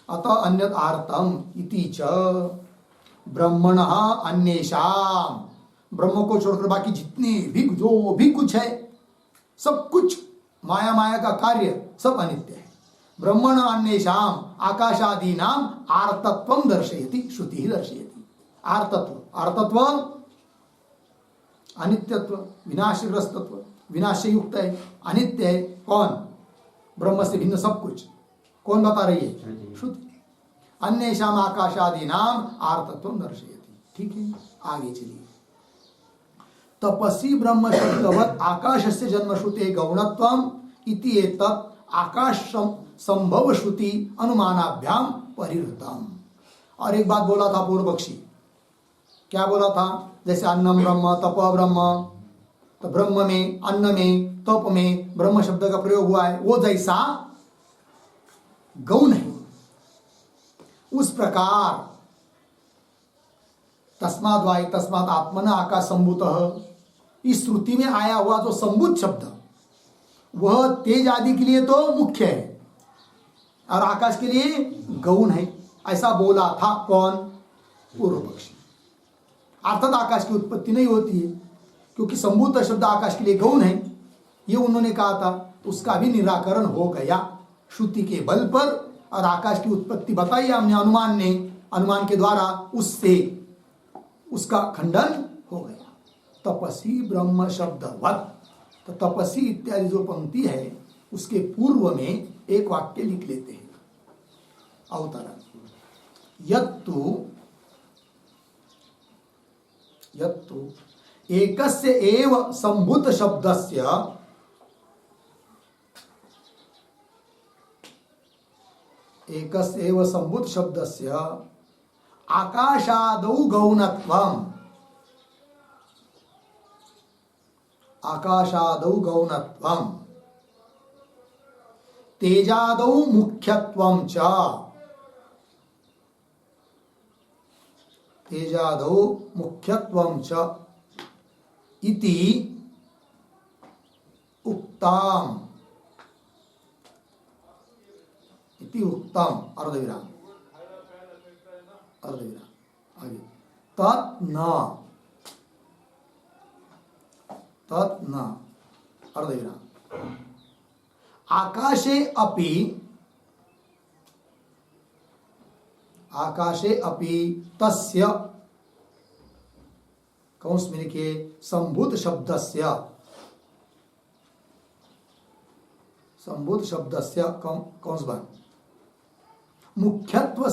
अतः अन्यत आर्तम इति च ब्रह्मण अन्येषाम, ब्रह्म को छोड़कर बाकी जितने भी जो भी कुछ है सब कुछ माया, माया का कार्य सब अनित्य है। ब्रह्मण अन्येषाम आकाशादी नाम आर्तत्वं दर्शयति, श्रुति ही दर्शयति। आर्तत्व, आर्तत्व अनित्यत्व, विनाशग्रस्तत्व, विनाश से युक्त है, अनित्य है। कौन? ब्रह्म से भिन्न सब कुछ। कौन बता रही है? श्रुति। अन्येषाम आकाशादि नाम आर्तत्वं दर्शयति। ठीक है, आगे चलिए। तपसी ब्रह्म शब्दवत् आकाशस्य जन्म श्रुते गौणत्वम् इति एतत् आकाश संभव श्रुति अनुमानाभ्याम परिहृतम्। और एक बात बोला था पूर्व पक्षी, क्या बोला था? जैसे अन्नम ब्रह्म, तप ब्रह्म, तो ब्रह्म में, अन्न में, तप में ब्रह्म शब्द का प्रयोग हुआ है, वो जैसा गौण है, उस प्रकार तस्माद् वायु तस्मात् आत्मना आकाश संभूतः, इस श्रुति में आया हुआ जो संभूत शब्द वह तेज आदि के लिए तो मुख्य है और आकाश के लिए गौण है, ऐसा बोला था कौन? पूर्व पक्षी। अर्थात आकाश की उत्पत्ति नहीं होती है, क्योंकि संभूत शब्द आकाश के लिए गौण है, ये उन्होंने कहा था। उसका भी निराकरण हो गया श्रुति के बल पर, और आकाश की उत्पत्ति बताई हमने अनुमान ने, अनुमान के द्वारा उससे उसका खंडन हो गया। तपसी ब्रह्म शब्दवत्, तो तपसी इत्यादि जो पंक्ति है उसके पूर्व में एक वाक्य लिख लेते हैं, अवतरण। यत्तु एकस्य एव संभूत शब्दस्य एकस्य एव संभूत शब्दस्य आकाशादौ गौणत्वम्, आकाशादौ गौणत्वम् तेजादौ मुख्यत्वं च, तेजादौ मुख्यत्वं च इति उक्तम्, इति उक्तम्, अर्धविराम, अर्धविराम। आगे तत् न अर्धविराम आकाशे अपि, आकाशे अपि तस्य कौंस में लिखिए संभूत शब्दस्य कौंस बन मुख्यत्व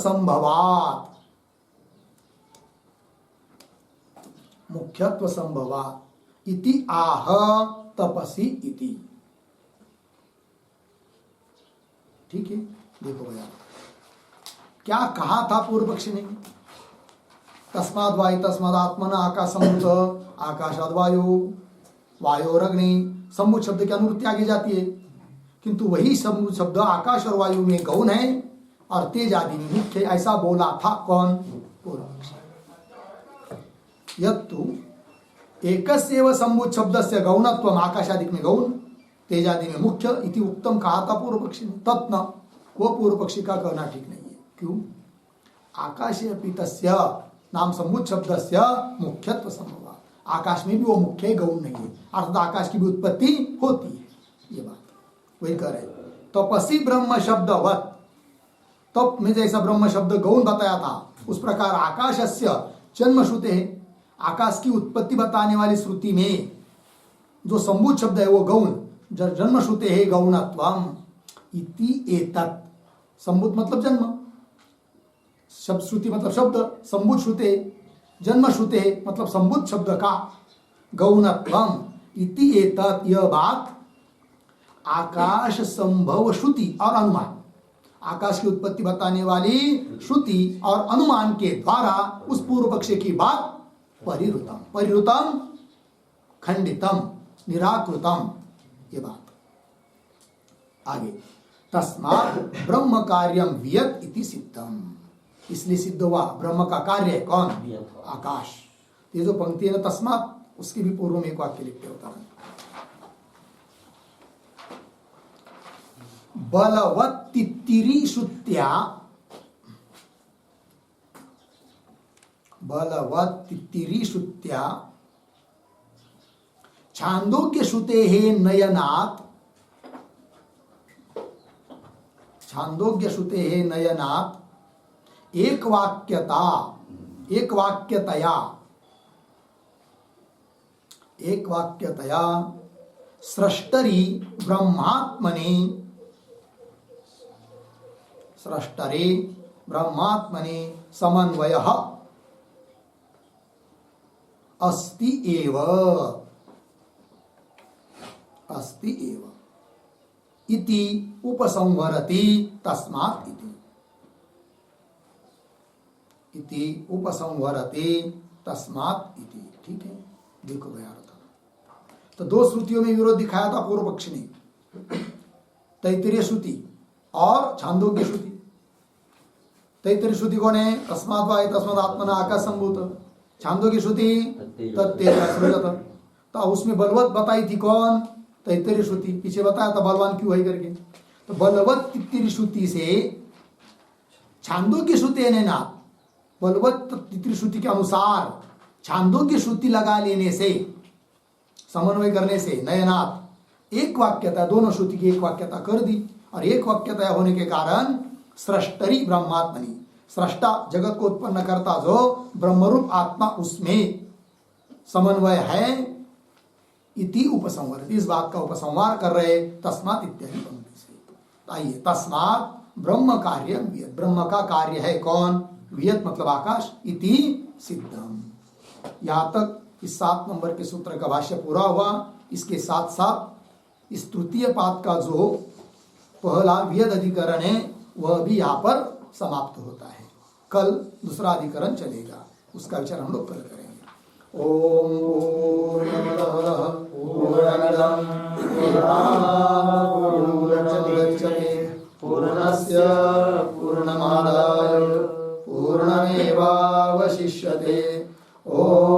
संभवात इति आह तपसी इति। ठीक है, देखो भैया क्या कहा था पूर्व पक्षी ने, तस्माद् वायु तस्माद् आत्मना आकाशसंभूत आकाशाद् वायु वायोरग्नि संभूत शब्द की अनुवृत्ति आगे जाती है, किंतु वही संभूत शब्द आकाश और वायु में गौण है और तेज आदि में मुख्य, ऐसा बोला था कौन? पूर्व पक्षी। यत्तु एकस्यैव संभूत शब्दस्य गौणत्वम् आकाशादि में गौण तेज आदि में मुख्य इति उत्तम कहा था पूर्व पक्षी ने, तत्न वो पूर्व पक्षी का कहना ठीक नहीं है। क्यों? आकाशे अपि तस्य नाम संभूत शब्दस्य मुख्यत्व संभव, आकाश में भी वो मुख्य गौण नहीं है, अर्थात आकाश की भी उत्पत्ति होती है, ये बात वही कह रहे। तपसी ब्रह्म शब्दवत, तप में जैसा ब्रह्म शब्द गौण बताया था उस प्रकार आकाशस्य जन्म श्रुते है, आकाश की उत्पत्ति बताने वाली श्रुति में जो संभूत शब्द है वो गौण जन्म श्रुते है गौणत्वम इति एतत्। संभूत मतलब जन्म, शब्द श्रुति मतलब शब्द, संभूत श्रुते जन्म श्रुते मतलब संभूत शब्द का गौणत्वम इति एतत्, यह बात आकाश संभव श्रुति और अनुमान, आकाश की उत्पत्ति बताने वाली श्रुति और अनुमान के द्वारा उस पूर्व पक्ष की बात परिरुतम खंडितम निराकृतम, ये बात आगे। तस्मात् ब्रह्म कार्यम वियत इति सिद्धम, इसलिए सिद्ध हुआ ब्रह्म का कार्य है कौन? आकाश। ये जो पंक्ति है ना तस्मात्, उसके भी पूर्व में एक वाक्य लिखते होता है, बलवत्तित्तिरी श्रुत्या, बलवत्तित्तिरी श्रुत्या छांदोग्य श्रुते हे नयनात्, छांदोग्य श्रुते हे नयनात् एक वाक्यतया सृष्टरि ब्रह्मात्मने समन्वयः अस्ति एव इति उपसंहरति तस्मात् इति उपसंहरति तस्मात् इति। ठीक है, देखो भैया तो दो श्रुतियों में विरोध दिखाया था पूर्व पक्ष ने, तैत्तिरीय श्रुति और छांदोग्य श्रुति। तैत्तिरीय श्रुति कौन है? तस्माद् वायु तस्माद् आत्मना आकाश संभूत। छांदोग्य श्रुति तत्तेज सृजत, तो उसमें बलवत बताई थी कौन? तैत्तिरीय श्रुति, पीछे बताया था बलवान क्यों है करके। तो बलवत तैत्तिरीय श्रुति से छांदोग्य श्रुति है ना, बलवत तैत्तिरीय श्रुति के अनुसार छांदोग्य श्रुति लगा लेने से, समन्वय करने से नयनात् एक वाक्यता, दोनों श्रुति की एक वाक्यता कर दी, और एक वाक्यता होने के कारण सृष्टरि ब्रह्मात्मनि, सृष्टा जगत को उत्पन्न करता जो ब्रह्मरूप आत्मा उसमें समन्वय है, इति उपसंहार, इस बात का उपसंहार कर रहे तस्मात् इत्यादि पंक्ति से। आइए, तस्मात् ब्रह्म कार्य वियत, ब्रह्म का कार्य है कौन? वियत मतलब आकाश, इति सिद्धम। यहां तक इस 7 नंबर के सूत्र का भाष्य पूरा हुआ। इसके साथ साथ इस तृतीय पाद का जो पहला वियत अधिकरण है वह भी यहाँ पर समाप्त होता है। कल दूसरा अधिकरण चलेगा, उसका विचार हम लोग कल करेंगे। ओम पूर्णमदः पूर्णमिदं पूर्णात् पूर्णस्य पूर्णमादाय पूर्णमेवावशिष्यते। ओम